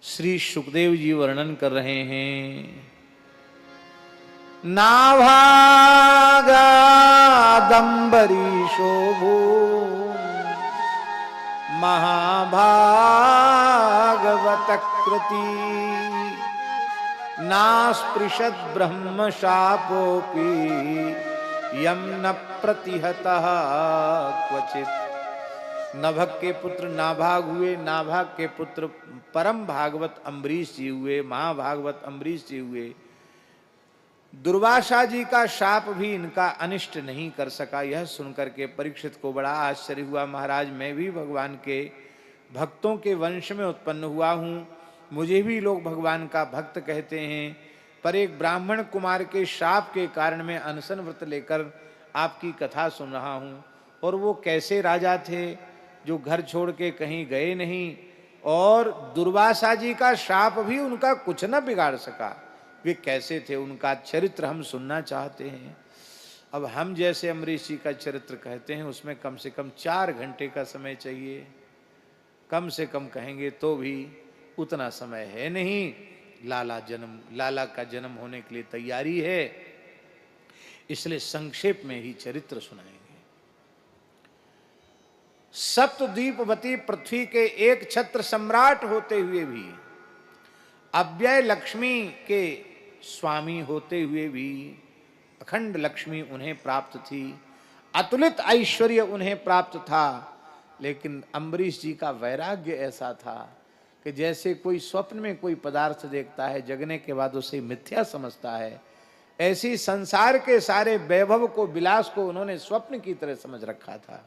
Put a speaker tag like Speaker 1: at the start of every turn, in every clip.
Speaker 1: श्री सुखदेव जी वर्णन कर रहे हैं। नाभागादंबरी शोभो महाभागवत कृति नास्पृशद ब्रह्म शापोपि यम न प्रतिहतः क्वचित। नभग के पुत्र नाभाग हुए, नाभाग के पुत्र परम भागवत अम्बरीश जी हुए, महाभागवत अम्बरीश जी हुए। दुर्वासा जी का शाप भी इनका अनिष्ट नहीं कर सका। यह सुनकर के परीक्षित को बड़ा आश्चर्य हुआ। महाराज, मैं भी भगवान के भक्तों के वंश में उत्पन्न हुआ हूँ, मुझे भी लोग भगवान का भक्त कहते हैं, पर एक ब्राह्मण कुमार के शाप के कारण मैं अनशन व्रत लेकर आपकी कथा सुन रहा हूँ। और वो कैसे राजा थे जो घर छोड़ के कहीं गए नहीं, और दुर्वासा जी का शाप भी उनका कुछ न बिगाड़ सका। वे कैसे थे, उनका चरित्र हम सुनना चाहते हैं। अब हम जैसे अम्बरीश जी का चरित्र कहते हैं, उसमें कम से कम 4 घंटे का समय चाहिए, कम से कम कहेंगे तो भी उतना समय है नहीं। लाला का जन्म होने के लिए तैयारी है, इसलिए संक्षेप में ही चरित्र सुनाएंगे। सप्तद्वीपवती पृथ्वी के एक छत्र सम्राट होते हुए भी, अव्यय लक्ष्मी के स्वामी होते हुए भी अखंड लक्ष्मी उन्हें प्राप्त थी, अतुलित ऐश्वर्य उन्हें प्राप्त था। लेकिन अम्बरीश जी का वैराग्य ऐसा था कि जैसे कोई स्वप्न में कोई पदार्थ देखता है, जगने के बाद उसे मिथ्या समझता है, ऐसी संसार के सारे वैभव को, विलास को उन्होंने स्वप्न की तरह समझ रखा था।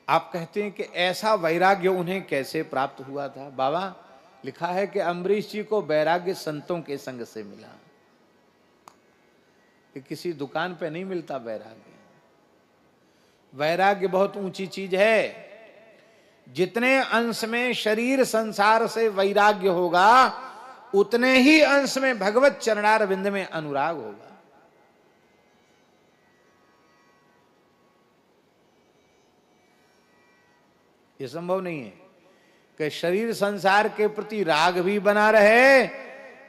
Speaker 1: आप कहते हैं कि ऐसा वैराग्य उन्हें कैसे प्राप्त हुआ था? बाबा, लिखा है कि अम्बरीश जी को वैराग्य संतों के संग से मिला, कि किसी दुकान पे नहीं मिलता वैराग्य। वैराग्य बहुत ऊंची चीज है। जितने अंश में शरीर संसार से वैराग्य होगा, उतने ही अंश में भगवत चरणार विंद में अनुराग होगा। यह संभव नहीं है कि शरीर संसार के प्रति राग भी बना रहे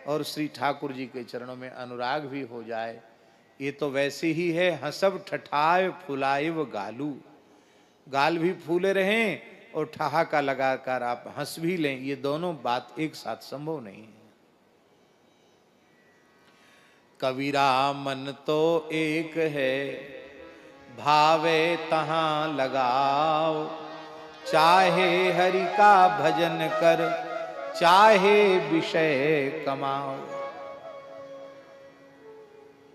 Speaker 1: और श्री ठाकुर जी के चरणों में अनुराग भी हो जाए। ये तो वैसे ही है, हंसब ठठाए फुलाए व गालू, गाल भी फूले रहें और ठहाका लगाकर आप हंस भी लें, ये दोनों बात एक साथ संभव नहीं है। कबीरा मन तो एक है, भावे तहां लगाओ, चाहे हरि का भजन कर, चाहे विषय कमाओ।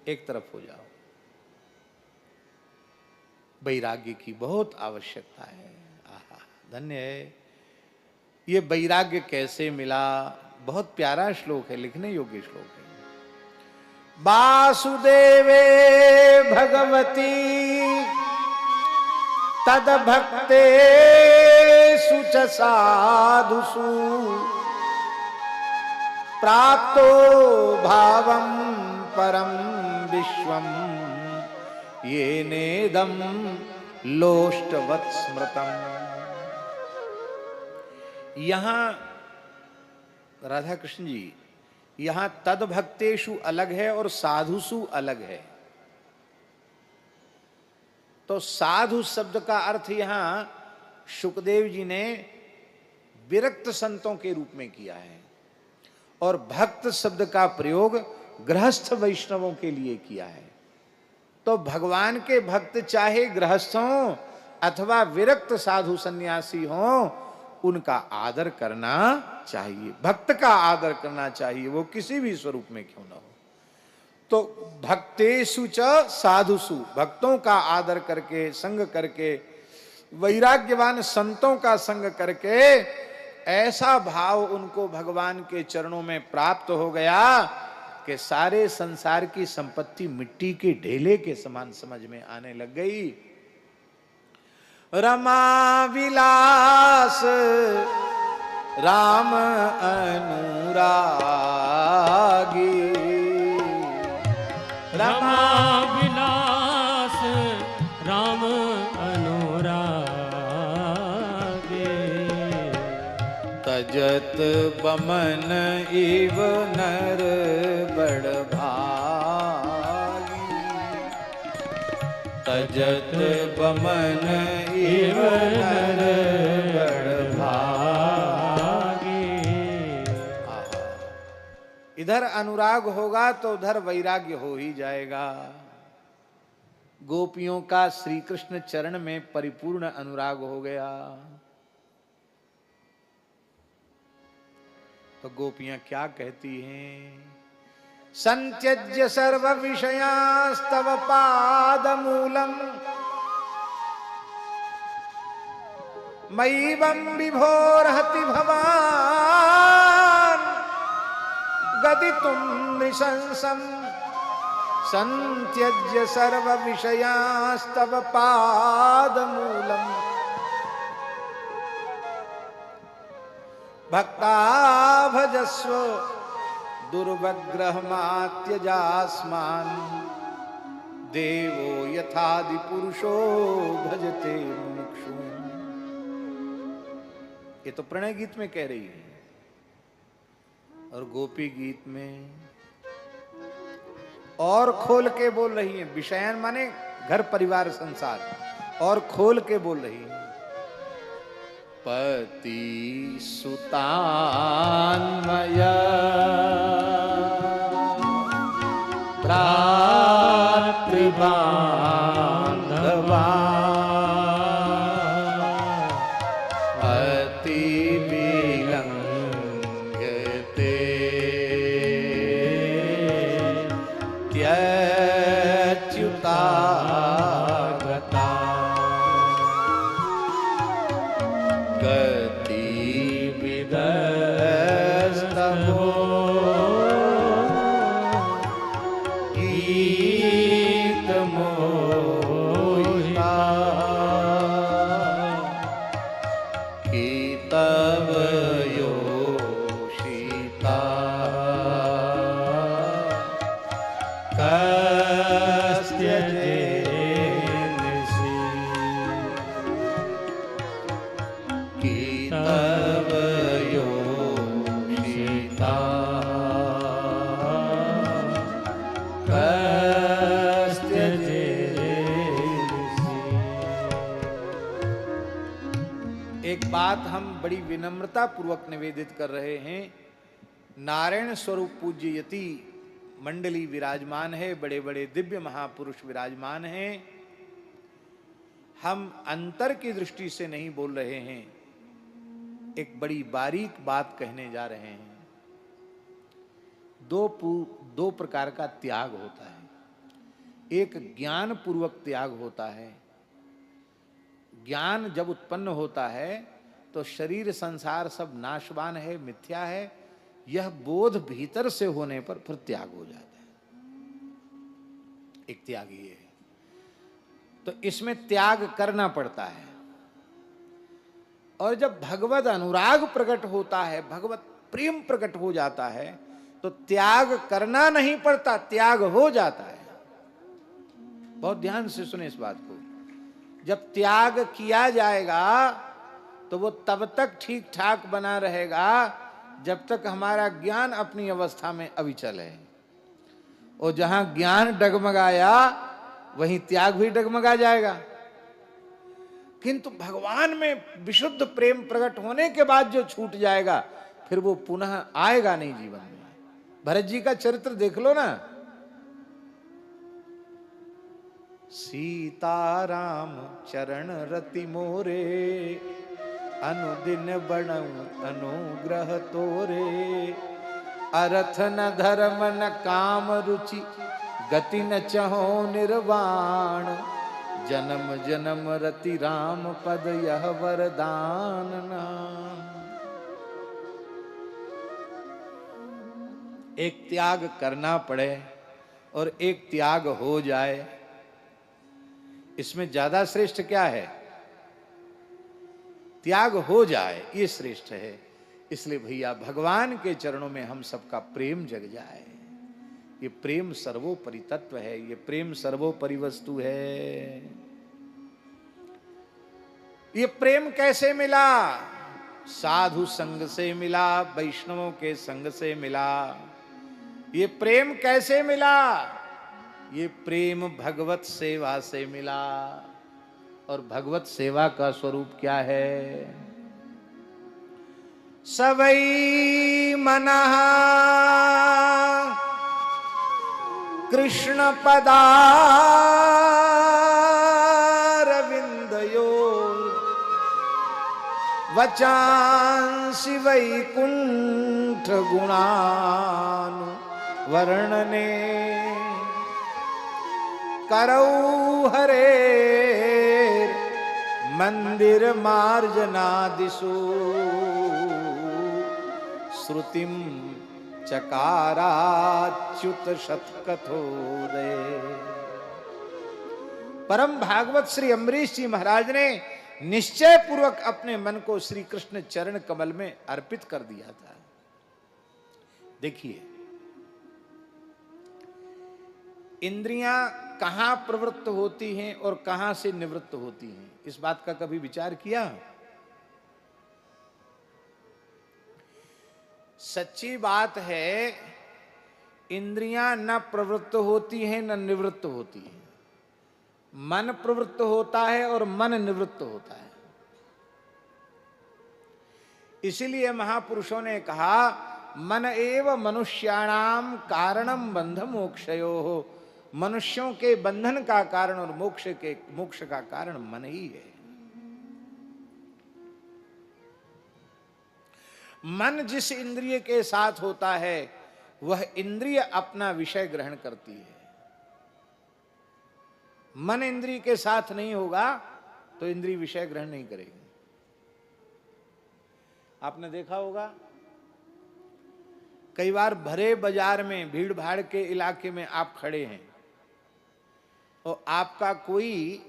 Speaker 1: एक तरफ हो जाओ। वैराग्य की बहुत आवश्यकता है। आहा, धन्य है। ये वैराग्य कैसे मिला? बहुत प्यारा श्लोक है, लिखने योग्य श्लोक है। वासुदेवे भगवती तद भक्तेषु च साधुषु प्राप्तो भावं परम विश्वम ये नेदम लोष्टवत् स्मृतम। यहां राधा कृष्ण जी, यहां तद भक्तेषु अलग है और साधुषु अलग है। तो साधु शब्द का अर्थ यहां सुखदेव जी ने विरक्त संतों के रूप में किया है, और भक्त शब्द का प्रयोग गृहस्थ वैष्णवों के लिए किया है। तो भगवान के भक्त चाहे गृहस्थ हों अथवा विरक्त साधु सन्यासी हों, उनका आदर करना चाहिए, भक्त का आदर करना चाहिए, वो किसी भी स्वरूप में क्यों ना हो। तो भक्तेषु च साधुषु, भक्तों का आदर करके, संग करके, वैराग्यवान संतों का संग करके ऐसा भाव उनको भगवान के चरणों में प्राप्त हो गया कि सारे संसार की संपत्ति मिट्टी के ढेले के समान समझ में आने लग गई। रमा विलास राम अनुरागी,
Speaker 2: रमा विलास राम अनुरागे,
Speaker 1: तजत बमन इव नर बड़ भागी, तजत बमन इव नर बड़ भागी। इधर अनुराग होगा तो उधर वैराग्य हो ही जाएगा। गोपियों का श्री कृष्ण चरण में परिपूर्ण अनुराग हो गया तो गोपियां क्या कहती हैं? संत्यज्य सर्व विषयांस्तव पाद मूलम मयिवं विभोरहति भवान गदितुं नृशंसम्। संत्यज्य सर्व विषयांस्तव पाद मूलम भक्ता भजस्व दुर्वग्रहमात्यजास्मान् देवो यथादि पुरुषो भजते मुमुक्षु। ये तो प्रणय गीत में कह रही है और गोपी गीत में और खोल के बोल रही है। विषयन माने घर परिवार संसार, और खोल के बोल रही है। पति सुतान्मया भ्रातृबान्धवा अति विलंघ्यते त्यच्युता गता गति विदस्तभो गीत मोहिता कि तव योषिता एक बात हम बड़ी विनम्रता पूर्वक निवेदित कर रहे हैं। नारायण स्वरूप पूज्य यति मंडली विराजमान है, बड़े बड़े दिव्य महापुरुष विराजमान हैं। हम अंतर की दृष्टि से नहीं बोल रहे हैं, एक बड़ी बारीक बात कहने जा रहे हैं। दो प्रकार का त्याग होता है। एक ज्ञान पूर्वक त्याग होता है। ज्ञान जब उत्पन्न होता है तो शरीर संसार सब नाशवान है, मिथ्या है, यह बोध भीतर से होने पर फिर त्याग हो जाता है। एक त्याग ये है। तो इसमें त्याग करना पड़ता है। और जब भगवत अनुराग प्रकट होता है, भगवत प्रेम प्रकट हो जाता है, तो त्याग करना नहीं पड़ता, त्याग हो जाता है। बहुत ध्यान से सुने इस बात को। जब त्याग किया जाएगा तो वो तब तक ठीक ठाक बना रहेगा जब तक हमारा ज्ञान अपनी अवस्था में अविचल है। और जहां ज्ञान डगमगाया वहीं त्याग भी डगमगा जाएगा। किंतु भगवान में विशुद्ध प्रेम प्रकट होने के बाद जो छूट जाएगा फिर वो पुनः आएगा नहीं जीवन में। भरत जी का चरित्र देख लो ना। सीताराम चरण रति मोरे अनुदिन बणऊ अनुग्रह तोरे। अरथ न धर्म न काम रुचि गति न चहो निर्वाण। जन्म जन्म रति राम पद यह वरदान नाम। एक त्याग करना पड़े और एक त्याग हो जाए, इसमें ज्यादा श्रेष्ठ क्या है? त्याग हो जाए, ये श्रेष्ठ है। इसलिए भैया भगवान के चरणों में हम सबका प्रेम जग जाए। ये प्रेम सर्वोपरि तत्व है, ये प्रेम सर्वोपरि वस्तु है। ये प्रेम कैसे मिला? साधु संग से मिला, वैष्णवों के संग से मिला। ये प्रेम कैसे मिला? ये प्रेम भगवत सेवा से मिला। और भगवत सेवा का स्वरूप क्या है? सवै मनः कृष्ण पदारविंदयो वचांसि वैकुंठ गुणानु वर्णने करौ हरे मंदिर मार्जनादिषु श्रुतिम चकाराच्युत शतकथोदय। परम भागवत श्री अम्बरीश जी महाराज ने निश्चय पूर्वक अपने मन को श्री कृष्ण चरण कमल में अर्पित कर दिया था। देखिए, इंद्रियां कहां प्रवृत्त होती हैं और कहां से निवृत्त होती हैं, इस बात का कभी विचार किया? सच्ची बात है, इंद्रियां न प्रवृत्त होती हैं न निवृत्त होती हैं। मन प्रवृत्त होता है और मन निवृत्त होता है। इसीलिए महापुरुषों ने कहा, मन एव मनुष्याणाम कारणम बंध मोक्षयोः। मनुष्यों के बंधन का कारण और मोक्ष का कारण मन ही है। मन जिस इंद्रिय के साथ होता है वह इंद्रिय अपना विषय ग्रहण करती है। मन इंद्रिय के साथ नहीं होगा तो इंद्रिय विषय ग्रहण नहीं करेगी। आपने देखा होगा, कई बार भरे बाजार में, भीड़ भाड़ के इलाके में आप खड़े हैं और आपका कोई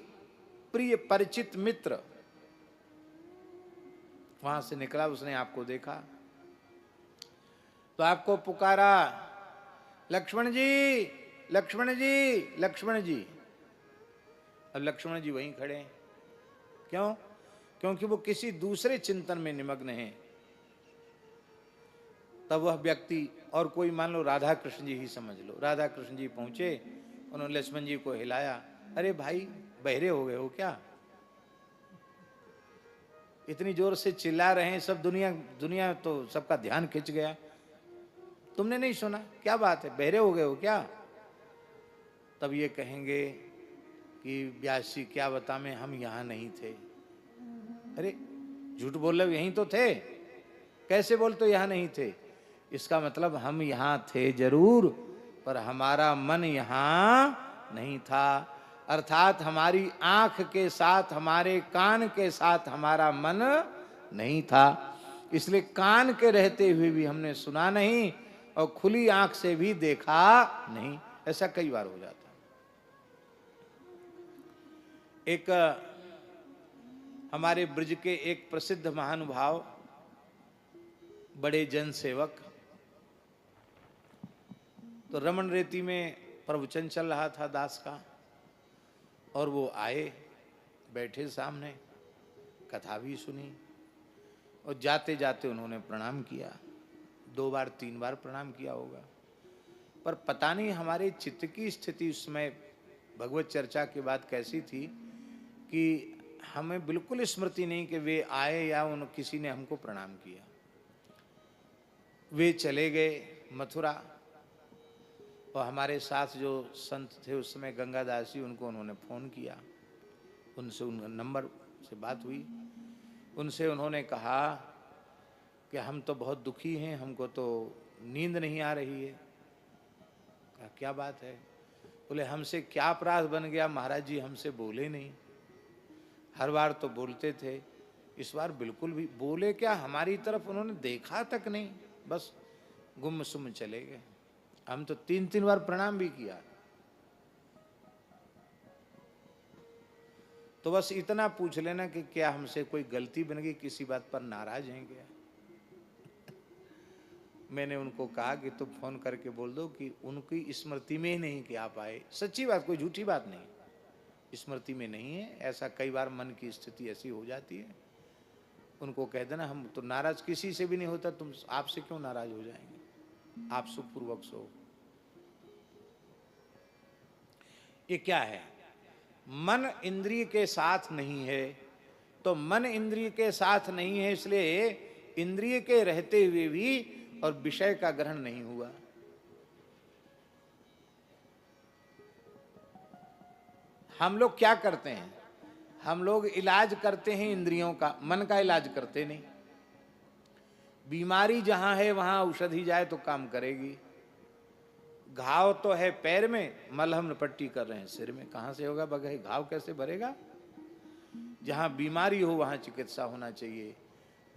Speaker 1: प्रिय परिचित मित्र वहां से निकला, उसने आपको देखा तो आपको पुकारा, लक्ष्मण जी, लक्ष्मण जी, लक्ष्मण जी। अब लक्ष्मण जी वहीं खड़े हैं। क्यों? क्योंकि वो किसी दूसरे चिंतन में निमग्न हैं। तब वह व्यक्ति, और कोई मान लो राधा कृष्ण जी ही समझ लो, राधा कृष्ण जी पहुंचे, उन्होंने लक्ष्मण जी को हिलाया, अरे भाई बहरे हो गए हो क्या? इतनी जोर से चिल्ला रहे हैं, सब दुनिया तो सबका ध्यान खिंच गया, तुमने नहीं सुना? क्या बात है, बहरे हो गए हो क्या? तब ये कहेंगे कि व्यास जी क्या बता मैं, हम यहां नहीं थे। अरे झूठ बोल रहे हो, यहीं तो थे। कैसे बोलते हो यहां नहीं थे? इसका मतलब हम यहां थे जरूर, पर हमारा मन यहां नहीं था। अर्थात हमारी आंख के साथ, हमारे कान के साथ हमारा मन नहीं था। इसलिए कान के रहते हुए भी हमने सुना नहीं और खुली आंख से भी देखा नहीं। ऐसा कई बार हो जाता। एक हमारे ब्रज के एक प्रसिद्ध महानुभाव, बड़े जन सेवक, तो रमन रेती में प्रवचन चल रहा था दास का, और वो आए, बैठे सामने, कथा भी सुनी और जाते जाते उन्होंने प्रणाम किया। 2 बार 3 बार प्रणाम किया होगा, पर पता नहीं हमारे चित्त की स्थिति उस समय भगवत चर्चा के बाद कैसी थी कि हमें बिल्कुल स्मृति नहीं कि वे आए या उन किसी ने हमको प्रणाम किया। वे चले गए मथुरा, और हमारे साथ जो संत थे उस समय गंगादास जी, उनको उन्होंने फ़ोन किया, उनसे उनका नंबर से बात हुई। उनसे उन्होंने कहा कि हम तो बहुत दुखी हैं, हमको तो नींद नहीं आ रही है। कहा क्या बात है? बोले हमसे क्या अपराध बन गया महाराज जी, हमसे बोले नहीं। हर बार तो बोलते थे, इस बार बिल्कुल भी बोले क्या, हमारी तरफ उन्होंने देखा तक नहीं, बस गुम-सुम चले गए। हम तो 3-3 बार प्रणाम भी किया। तो बस इतना पूछ लेना कि क्या हमसे कोई गलती बन गई, किसी बात पर नाराज हैं क्या? मैंने उनको कहा कि तुम फोन करके बोल दो कि उनकी स्मृति में नहीं कि आप आए। सच्ची बात, कोई झूठी बात नहीं, स्मृति में नहीं है। ऐसा कई बार मन की स्थिति ऐसी हो जाती है। उनको कह देना हम तो नाराज किसी से भी नहीं होता, तुम आपसे क्यों नाराज हो जाएंगे, आप सुखपूर्वक सो। ये क्या है? मन इंद्रिय के साथ नहीं है, तो मन इंद्रिय के साथ नहीं है इसलिए इंद्रिय के रहते हुए भी और विषय का ग्रहण नहीं हुआ। हम लोग क्या करते हैं? हम लोग इलाज करते हैं इंद्रियों का, मन का इलाज करते नहीं। बीमारी जहां है वहां औषधि जाए तो काम करेगी। घाव तो है पैर में, मलहम पट्टी कर रहे हैं सिर में, कहां से होगा बगैर घाव कैसे भरेगा? जहां बीमारी हो वहां चिकित्सा होना चाहिए।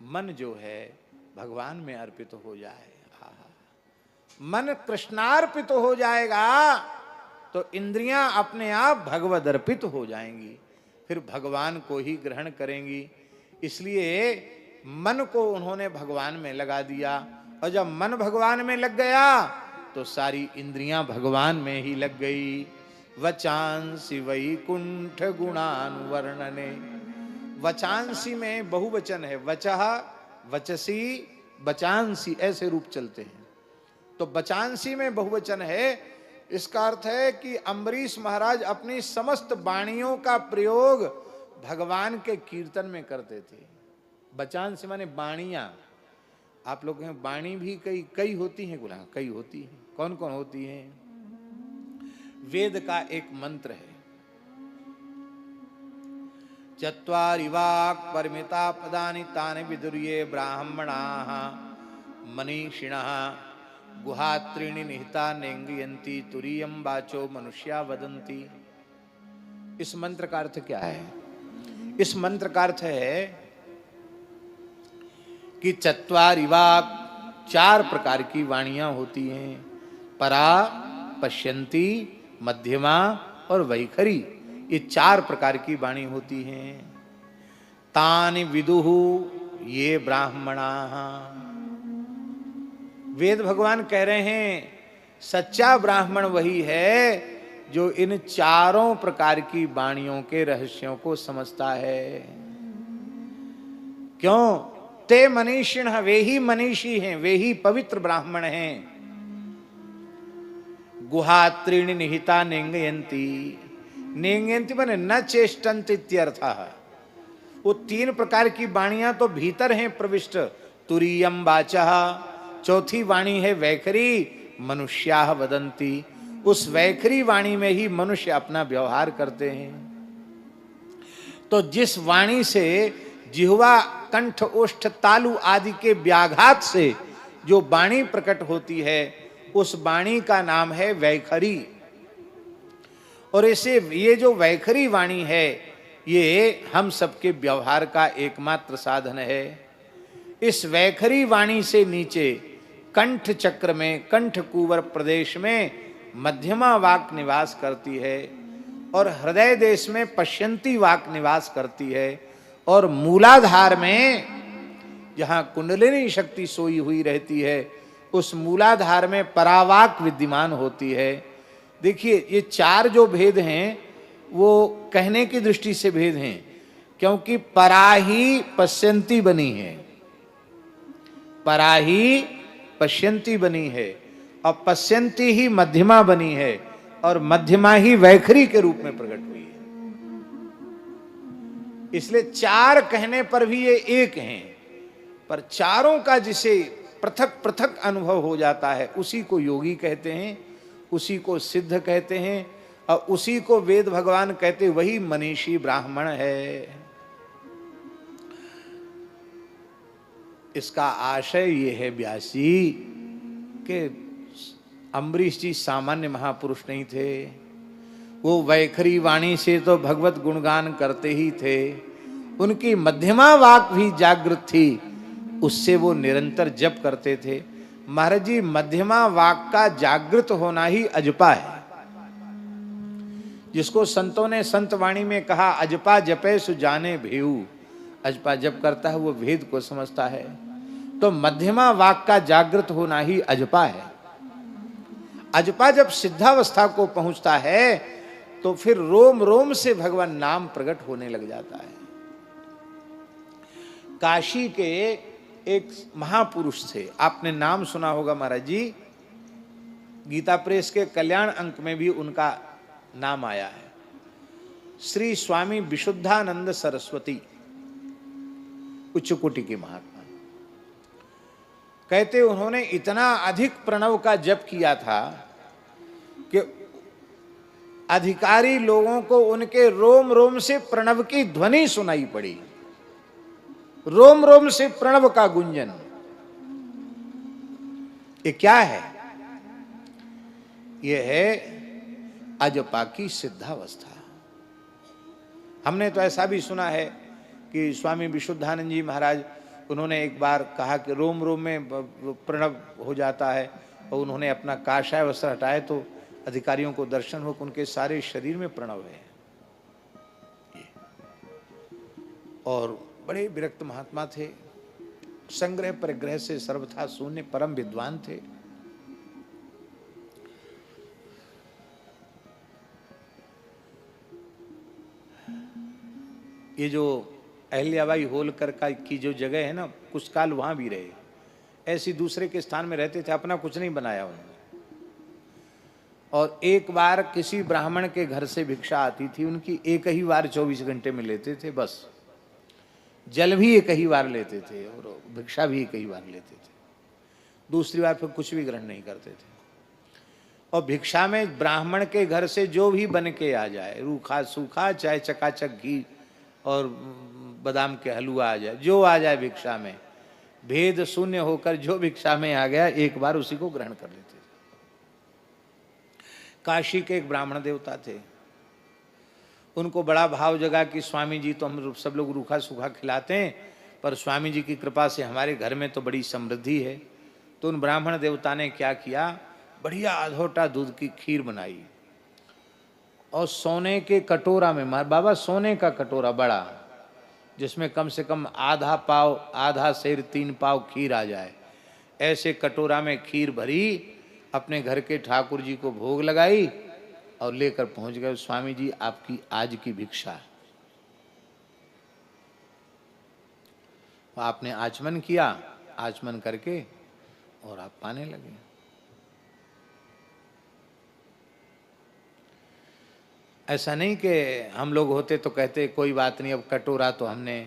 Speaker 1: मन जो है भगवान में अर्पित हो जाए, मन कृष्णार्पित हो जाएगा तो इंद्रियां अपने आप भगवद अर्पित हो जाएंगी, फिर भगवान को ही ग्रहण करेंगी। इसलिए मन को उन्होंने भगवान में लगा दिया, और जब मन भगवान में लग गया तो सारी इंद्रियां भगवान में ही लग गई। वचांसी वैकुंठ गुणानुवर्णने, वचांसी में बहुवचन है, वचः वचसी बचांसी ऐसे रूप चलते हैं, तो बचांसी में बहुवचन है। इसका अर्थ है कि अम्बरीश महाराज अपनी समस्त वाणियों का प्रयोग भगवान के कीर्तन में करते थे। बचांसी माने वाणियां। आप लोग हैं वाणी भी कई होती हैं, गुना कई होती हैं। कौन कौन होती हैं? वेद का एक मंत्र है, चत्वारि वाक् परिमिता पदानि तानि विदुर्ये ब्राह्मणाः मनीषिणः गुहात्रीणि निहिता नेंगयन्ति तुरीयं वाचो मनुष्या वदन्ति। इस मंत्र का अर्थ क्या है? इस मंत्र का अर्थ है कि चत्वारि वाक्, चार प्रकार की वाणियां होती हैं, परा, पश्यन्ति, मध्यमा और वैखरी। ये चार प्रकार की वाणी होती हैं। तानि विदुहु ये ब्राह्मणाः, वेद भगवान कह रहे हैं सच्चा ब्राह्मण वही है जो इन चारों प्रकार की वाणियों के रहस्यों को समझता है। क्यों? ते मनीषिण, वे ही मनीषी हैं, वे ही पवित्र ब्राह्मण हैं। गुहात्रीणि निहिता नेंगयन्ति, नेंगयन्ति माने न चेष्टन्ति इत्यर्थः। वो तीन प्रकार की वाणियां तो भीतर हैं प्रविष्ट। तुरीयम वाचः, चौथी वाणी है वैखरी, मनुष्याः वदन्ति। उस वैखरी वाणी में ही मनुष्य अपना व्यवहार करते हैं। तो जिस वाणी से जिह्वा, कंठ, ओष्ठ, तालु आदि के व्याघात से जो वाणी प्रकट होती है उस वाणी का नाम है वैखरी। और इसे ये जो वैखरी वाणी है ये हम सबके व्यवहार का एकमात्र साधन है। इस वैखरी वाणी से नीचे कंठ चक्र में, कंठ कुवर प्रदेश में मध्यमा वाक निवास करती है, और हृदय देश में पश्यंती वाक निवास करती है, और मूलाधार में जहां कुंडलिनी शक्ति सोई हुई रहती है उस मूलाधार में परावाक विद्यमान होती है। देखिए ये चार जो भेद हैं वो कहने की दृष्टि से भेद हैं, क्योंकि परा ही पश्यंती बनी है, परा ही पश्यंती बनी है, और पश्यंती ही मध्यमा बनी है, और मध्यमा ही वैखरी के रूप में प्रकट हुई है। इसलिए चार कहने पर भी ये एक हैं, पर चारों का जिसे पृथक पृथक अनुभव हो जाता है उसी को योगी कहते हैं, उसी को सिद्ध कहते हैं, और उसी को वेद भगवान कहते, वही मनीषी ब्राह्मण है। इसका आशय ये है व्यासी कि अम्बरीश जी सामान्य महापुरुष नहीं थे। वो वैखरी वाणी से तो भगवत गुणगान करते ही थे, उनकी मध्यमा वाक भी जागृत थी, उससे वो निरंतर जप करते थे। महाराज जी मध्यमा वाक का जागृत होना ही अजपा है, जिसको संतों ने संत वाणी में कहा अजपा जपे सुजाने भेऊ। अजपा जप करता है वो वेद को समझता है, तो मध्यमा वाक का जागृत होना ही अजपा है। अजपा जब सिद्धावस्था को पहुंचता है तो फिर रोम रोम से भगवान नाम प्रकट होने लग जाता है। काशी के एक महापुरुष थे, आपने नाम सुना होगा महाराज जी, गीता प्रेस के कल्याण अंक में भी उनका नाम आया है। श्री स्वामी विशुद्धानंद सरस्वती, उच्च कोटि के महात्मा। कहते उन्होंने इतना अधिक प्रणव का जप किया था कि अधिकारी लोगों को उनके रोम रोम से प्रणव की ध्वनि सुनाई पड़ी, रोम रोम से प्रणव का गुंजन। ये क्या है? ये है अजपा की सिद्धावस्था। हमने तो ऐसा भी सुना है कि स्वामी विशुद्धानंद जी महाराज, उन्होंने एक बार कहा कि रोम रोम में प्रणव हो जाता है, और उन्होंने अपना काषाय वस्त्र हटाए तो अधिकारियों को दर्शन हो कि उनके सारे शरीर में प्रणव है। और बड़े विरक्त महात्मा थे, संग्रह परिग्रह से सर्वथा शून्य, परम विद्वान थे। ये जो अहिल्याबाई होलकर का की जो जगह है ना, कुछ काल वहां भी रहे, ऐसी दूसरे के स्थान में रहते थे, अपना कुछ नहीं बनाया उन्होंने। और एक बार किसी ब्राह्मण के घर से भिक्षा आती थी उनकी, एक ही बार 24 घंटे में लेते थे बस। जल भी एक ही बार लेते थे और भिक्षा भी एक ही बार लेते थे, दूसरी बार फिर कुछ भी ग्रहण नहीं करते थे। और भिक्षा में ब्राह्मण के घर से जो भी बन के आ जाए, रूखा सूखा, चाहे चकाचक घी और बादाम के हलवा आ जाए, जो आ जाए भिक्षा में, भेद शून्य होकर जो भिक्षा में आ गया एक बार उसी को ग्रहण कर लेते थे। काशी के एक ब्राह्मण देवता थे, उनको बड़ा भाव जगा कि स्वामी जी तो हम सब लोग रूखा सूखा खिलाते हैं, पर स्वामी जी की कृपा से हमारे घर में तो बड़ी समृद्धि है। तो उन ब्राह्मण देवता ने क्या किया, बढ़िया अधोटा दूध की खीर बनाई और सोने के कटोरा में, मार बाबा सोने का कटोरा बड़ा, जिसमें कम से कम आधा पाव, आधा सेर 3 पाव खीर आ जाए, ऐसे कटोरा में खीर भरी, अपने घर के ठाकुर जी को भोग लगाई और लेकर पहुंच गए, स्वामी जी आपकी आज की भिक्षा। आपने आचमन किया, आचमन करके और आप पाने लगे। ऐसा नहीं कि हम लोग होते तो कहते कोई बात नहीं, अब कटोरा तो हमने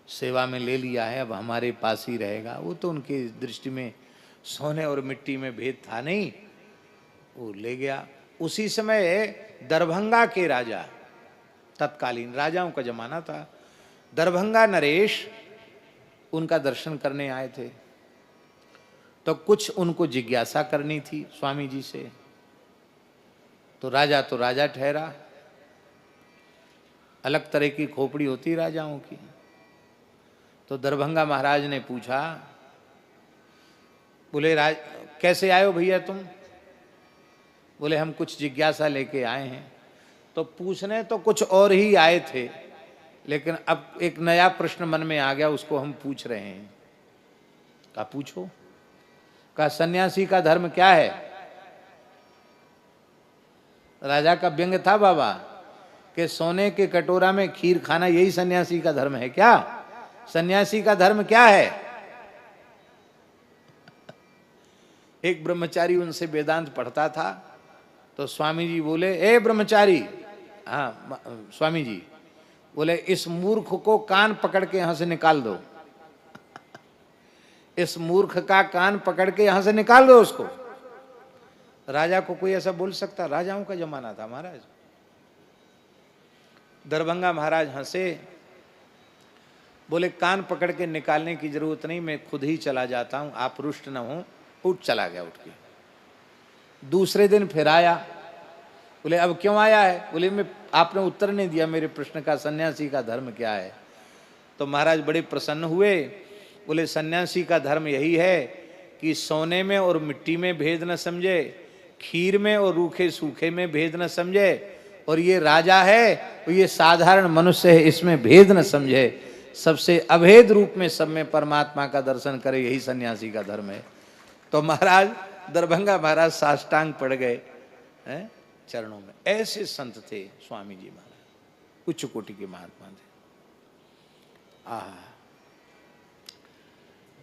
Speaker 1: सेवा में ले लिया है, अब हमारे पास ही रहेगा। वो तो उनकी दृष्टि में सोने और मिट्टी में भेद था नहीं, वो ले गया। उसी समय दरभंगा के राजा, तत्कालीन राजाओं का जमाना था, दरभंगा नरेश उनका दर्शन करने आए थे। तो कुछ उनको जिज्ञासा करनी थी स्वामी जी से। तो राजा ठहरा, अलग तरह की खोपड़ी होती राजाओं की। तो दरभंगा महाराज ने पूछा, बोले कैसे आए हो भैया तुम? बोले हम कुछ जिज्ञासा लेके आए हैं। तो पूछने तो कुछ और ही आए थे, लेकिन अब एक नया प्रश्न मन में आ गया, उसको हम पूछ रहे हैं। कहा पूछो। कहा सन्यासी का धर्म क्या है? राजा का व्यंग था बाबा कि सोने के कटोरा में खीर खाना यही सन्यासी का धर्म है क्या? सन्यासी का धर्म क्या है? एक ब्रह्मचारी उनसे वेदांत पढ़ता था, तो स्वामी जी बोले, ए ब्रह्मचारी, हाँ स्वामी जी बोले, इस मूर्ख को कान पकड़ के यहां से निकाल दो। इस मूर्ख का कान पकड़ के यहां से निकाल दो उसको। राजा को कोई ऐसा बोल सकता? राजाओं का जमाना था महाराज। दरभंगा महाराज हंसे, बोले कान पकड़ के निकालने की जरूरत नहीं, मैं खुद ही चला जाता हूं, आप रुष्ट न हो। उठ चला गया उठ के। दूसरे दिन फिर आया, बोले अब क्यों आया है? बोले मैं, आपने उत्तर नहीं दिया मेरे प्रश्न का, सन्यासी का धर्म क्या है? तो महाराज बड़े प्रसन्न हुए, बोले सन्यासी का धर्म यही है कि सोने में और मिट्टी में भेद न समझे, खीर में और रूखे सूखे में भेद न समझे, और ये राजा है तो ये साधारण मनुष्य है, इसमें भेद न समझे, सबसे अभेद रूप में सब में परमात्मा का दर्शन करे, यही सन्यासी का धर्म है। तो महाराज दरभंगा महाराज साष्टांग पड़ गए हैं चरणों में। ऐसे संत थे स्वामी जी महाराज, उच्च कोटि के महात्मा थे।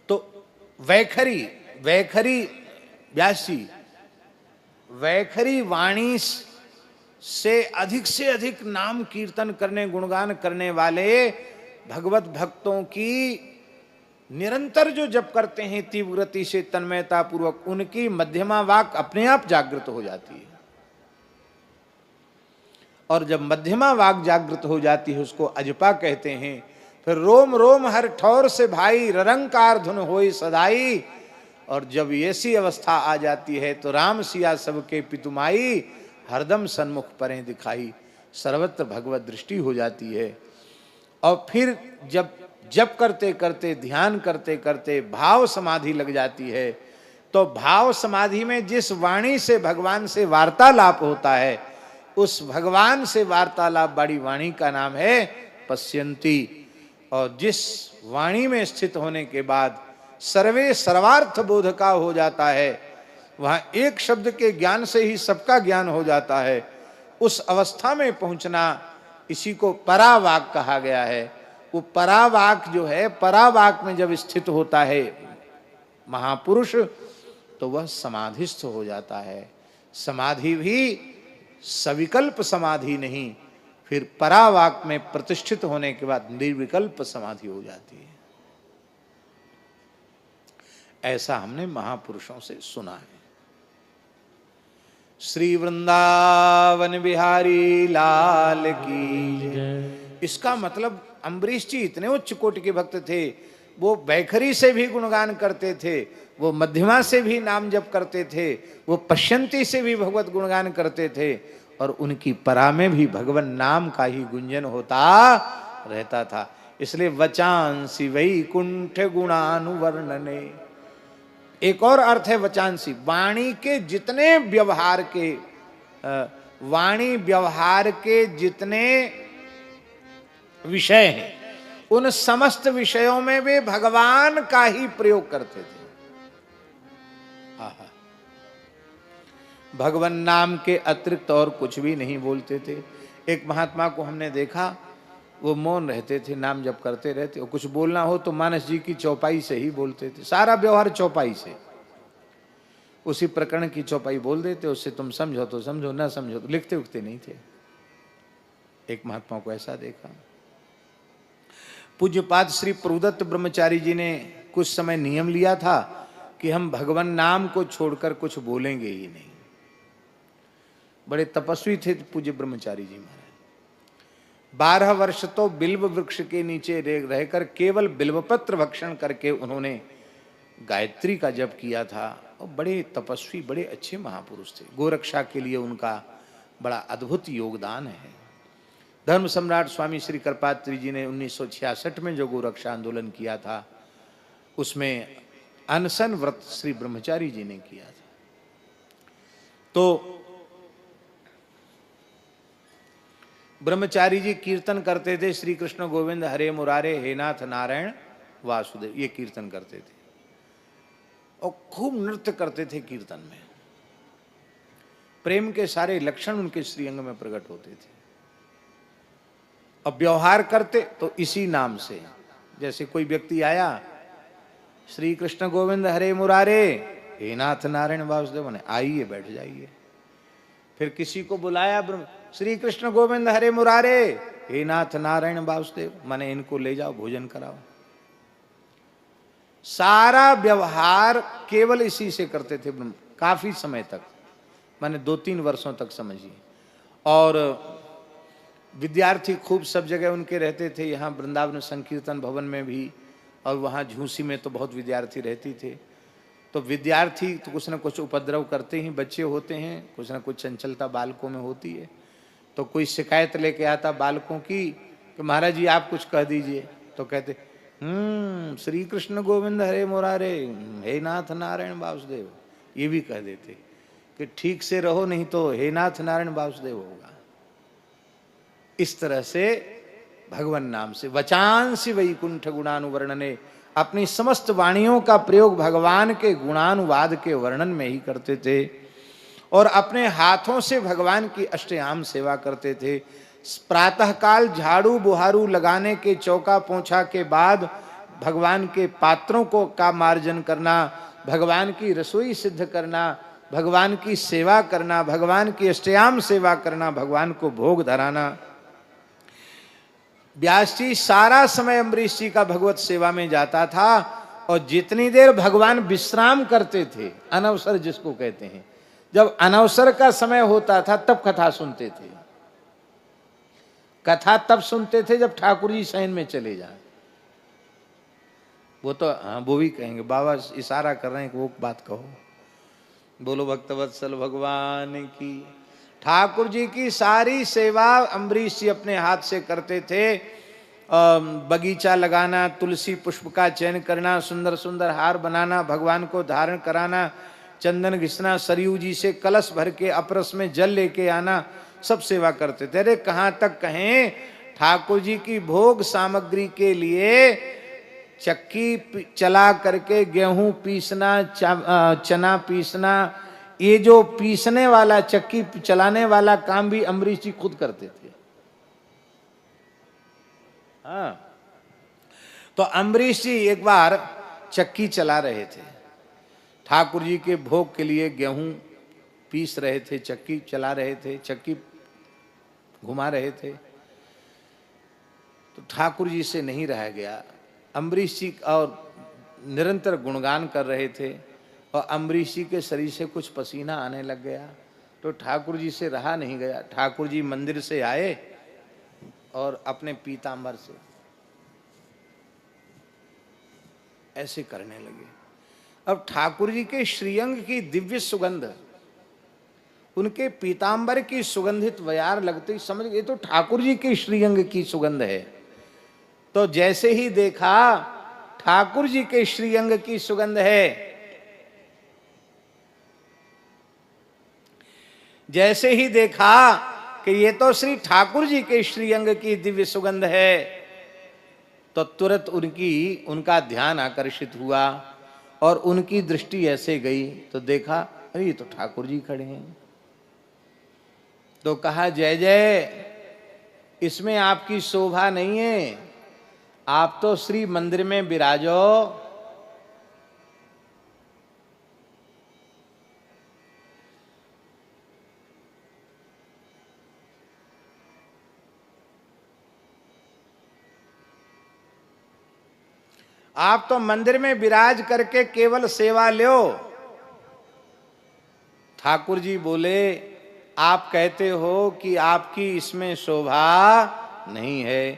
Speaker 1: तो वैखरी वैखरी व्यासी वैखरी वाणी से अधिक नाम कीर्तन करने गुणगान करने वाले भगवत भक्तों की निरंतर जो जप करते हैं तीव्र गति से तन्मयता पूर्वक, उनकी मध्यमा वाक अपने आप जागृत हो जाती है। और जब मध्यमा वाक जागृत हो जाती है उसको अजपा कहते हैं। फिर रोम रोम हर ठौर से भाई ररंकार धुन होई सदाई। और जब ऐसी अवस्था आ जाती है तो राम सिया सबके पितुमाई, हरदम सन्मुख परें दिखाई, सर्वत्र भगवत दृष्टि हो जाती है। और फिर जब जप करते करते ध्यान करते करते भाव समाधि लग जाती है, तो भाव समाधि में जिस वाणी से भगवान से वार्तालाप होता है, उस भगवान से वार्तालाप वाली वाणी का नाम है पश्यंती। और जिस वाणी में स्थित होने के बाद सर्वे सर्वार्थ बोध का हो जाता है, वहां एक शब्द के ज्ञान से ही सबका ज्ञान हो जाता है, उस अवस्था में पहुंचना, इसी को परावाक कहा गया है। वो परावाक जो है, परावाक में जब स्थित होता है महापुरुष, तो वह समाधिस्थ हो जाता है। समाधि भी सविकल्प समाधि नहीं, फिर परावाक में प्रतिष्ठित होने के बाद निर्विकल्प समाधि हो जाती है। ऐसा हमने महापुरुषों से सुना है। श्री वृंदावन बिहारी लाल की। इसका मतलब अम्बरीश जी इतने उच्च कोटि के भक्त थे, वो वैखरी से भी गुणगान करते थे, वो मध्यमा से भी नाम जप करते थे, वो पश्यंती से भी भगवत गुणगान करते थे, और उनकी परा में भी भगवान नाम का ही गुंजन होता रहता था। इसलिए वचांसी वैकुंठ गुणानुवर्णने, एक और अर्थ है वचांसी, वाणी के जितने व्यवहार के, वाणी व्यवहार के जितने विषय हैं, उन समस्त विषयों में वे भगवान का ही प्रयोग करते थे। भगवान नाम के अतिरिक्त और कुछ भी नहीं बोलते थे। एक महात्मा को हमने देखा, वो मौन रहते थे, नाम जप करते रहते, और कुछ बोलना हो तो मानस जी की चौपाई से ही बोलते थे। सारा व्यवहार चौपाई से, उसी प्रकरण की चौपाई बोल देते, उससे तुम समझो तो समझो, ना समझो तो, लिखते उखते नहीं थे। एक महात्मा को ऐसा देखा। पूज्यपाद श्री प्रभुदत्त ब्रह्मचारी जी ने कुछ समय नियम लिया था कि हम भगवान नाम को छोड़कर कुछ बोलेंगे ही नहीं। बड़े तपस्वी थे पूज्य ब्रह्मचारी जी महाराज। 12 वर्ष तो बिल्व वृक्ष के नीचे रहकर केवल बिल्वपत्र भक्षण करके उन्होंने गायत्री का जप किया था। और बड़े तपस्वी, बड़े अच्छे महापुरुष थे। गोरक्षा के लिए उनका बड़ा अद्भुत योगदान है। धर्म सम्राट स्वामी श्री कृपात्री जी ने 1966 में जो गोरक्षा आंदोलन किया था, उसमें अनशन व्रत श्री ब्रह्मचारी जी ने किया था। तो ब्रह्मचारी जी कीर्तन करते थे, श्री कृष्ण गोविंद हरे मुरारे हे नाथ नारायण वासुदेव, ये कीर्तन करते थे, और खूब नृत्य करते थे कीर्तन में। प्रेम के सारे लक्षण उनके श्रीअंग में प्रकट होते थे। और व्यवहार करते तो इसी नाम से, जैसे कोई व्यक्ति आया, श्री कृष्ण गोविंद हरे मुरारे हे नाथ नारायण वासुदेव, ने आइए बैठ जाइए। फिर किसी को बुलाया, श्री कृष्ण गोविंद हरे मुरारे हे नाथ नारायण वासुदेव, माने इनको ले जाओ, भोजन कराओ। सारा व्यवहार केवल इसी से करते थे काफी समय तक, माने 2-3 वर्षों तक समझिए। और विद्यार्थी खूब सब जगह उनके रहते थे, यहाँ वृंदावन संकीर्तन भवन में भी, और वहाँ झूसी में तो बहुत विद्यार्थी रहती थे। तो विद्यार्थी तो कुछ ना कुछ उपद्रव करते ही, बच्चे होते हैं, कुछ ना कुछ चंचलता बालकों में होती है। तो कोई शिकायत लेके आता बालकों की कि महाराज जी आप कुछ कह दीजिए, तो कहते श्री कृष्ण गोविंद हरे मुरारे हे नाथ नारायण वासुदेव, ये भी कह देते कि ठीक से रहो नहीं तो हे नाथ नारायण वासुदेव होगा। इस तरह से भगवान नाम से वचांसी वैकुंठ गुणानुवर्णने, अपनी समस्त वाणियों का प्रयोग भगवान के गुणानुवाद के वर्णन में ही करते थे। और अपने हाथों से भगवान की अष्टयाम सेवा करते थे। प्रातःकाल झाड़ू बुहारू लगाने के, चौका पोंछा के बाद भगवान के पात्रों को का मार्जन करना, भगवान की रसोई सिद्ध करना, भगवान की सेवा करना, भगवान की अष्टयाम सेवा करना, भगवान को भोग धराना। व्यास जी सारा समय अम्बरीश जी का भगवत सेवा में जाता था और जितनी देर भगवान विश्राम करते थे, अनवसर जिसको कहते हैं, जब अनवसर का समय होता था तब कथा सुनते थे। कथा तब सुनते थे जब ठाकुर जी शयन में चले जाए। वो तो हाँ वो भी कहेंगे, बाबा इशारा कर रहे हैं कि वो बात कहो। बोलो भक्तवत्सल भगवान की। ठाकुर जी की सारी सेवा अम्बरीश जी अपने हाथ से करते थे। बगीचा लगाना, तुलसी पुष्प का चयन करना, सुंदर सुंदर हार बनाना, भगवान को धारण कराना, चंदन घिसना, सरयू जी से कलश भर के अपरस में जल लेके आना, सब सेवा करते थे। अरे कहाँ तक कहें, ठाकुर जी की भोग सामग्री के लिए चक्की चला करके गेहूं पीसना, चना पीसना, ये जो पीसने वाला चक्की चलाने वाला काम भी अम्बरीश जी खुद करते थे। हाँ, तो अम्बरीश जी एक बार चक्की चला रहे थे, ठाकुर जी के भोग के लिए गेहूं पीस रहे थे, चक्की चला रहे थे, चक्की घुमा रहे थे। तो ठाकुर जी से नहीं रहा गया। अम्बरीश जी और निरंतर गुणगान कर रहे थे और अम्बरीश जी के शरीर से कुछ पसीना आने लग गया, तो ठाकुर जी से रहा नहीं गया। ठाकुर जी मंदिर से आए और अपने पीतांबर से ऐसे करने लगे। अब ठाकुर जी के श्रीअंग की दिव्य सुगंध, उनके पीतांबर की सुगंधित वयार लगते ही समझ गए तो ठाकुर जी के श्रीअंग की सुगंध है। तो जैसे ही देखा ठाकुर जी के श्रीअंग की सुगंध है, जैसे ही देखा कि ये तो श्री ठाकुर जी के श्रीअंग की दिव्य सुगंध है, तो तुरंत उनका ध्यान आकर्षित हुआ और उनकी दृष्टि ऐसे गई तो देखा अरे ये तो ठाकुर जी खड़े हैं। तो कहा जय जय, इसमें आपकी शोभा नहीं है, आप तो श्री मंदिर में विराजो। आप तो मंदिर में विराज करके केवल सेवा लो। ठाकुर जी बोले आप कहते हो कि आपकी इसमें शोभा नहीं है,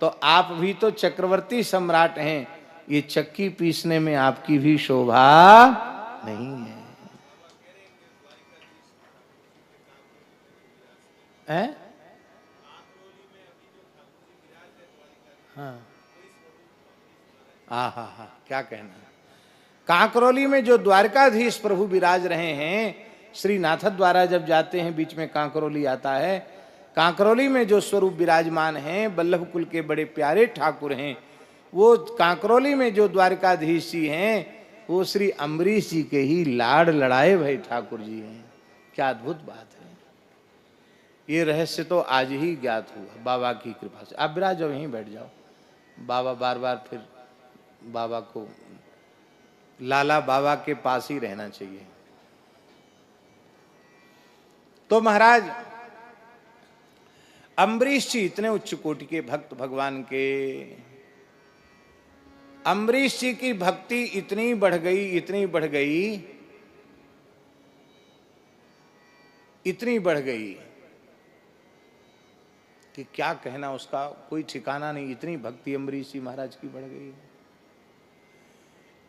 Speaker 1: तो आप भी तो चक्रवर्ती सम्राट हैं, ये चक्की पीसने में आपकी भी शोभा नहीं है। हैं? हाँ हा हा, क्या कहना। कांकरोली में जो द्वारकाधीश प्रभु विराज रहे हैं, श्री नाथ द्वारा जब जाते हैं बीच में कांकरोली आता है, कांकरोली में जो स्वरूप विराजमान हैं, वल्लभ कुल के बड़े प्यारे ठाकुर हैं, वो कांकरोली में जो द्वारकाधीश जी हैं वो श्री अम्बरीश जी के ही लाड लड़ाए भाई ठाकुर जी हैं। क्या अद्भुत बात है। ये रहस्य तो आज ही ज्ञात हुआ बाबा की कृपा से। आप विराज जाओ, यहीं बैठ जाओ। बाबा बार बार फिर बाबा को, लाला बाबा के पास ही रहना चाहिए। तो महाराज अम्बरीश जी इतने उच्च कोटि के भक्त भगवान के, अम्बरीश जी की भक्ति इतनी बढ़ गई, इतनी बढ़ गई, इतनी बढ़ गई कि क्या कहना, उसका कोई ठिकाना नहीं। इतनी भक्ति अम्बरीश जी महाराज की बढ़ गई,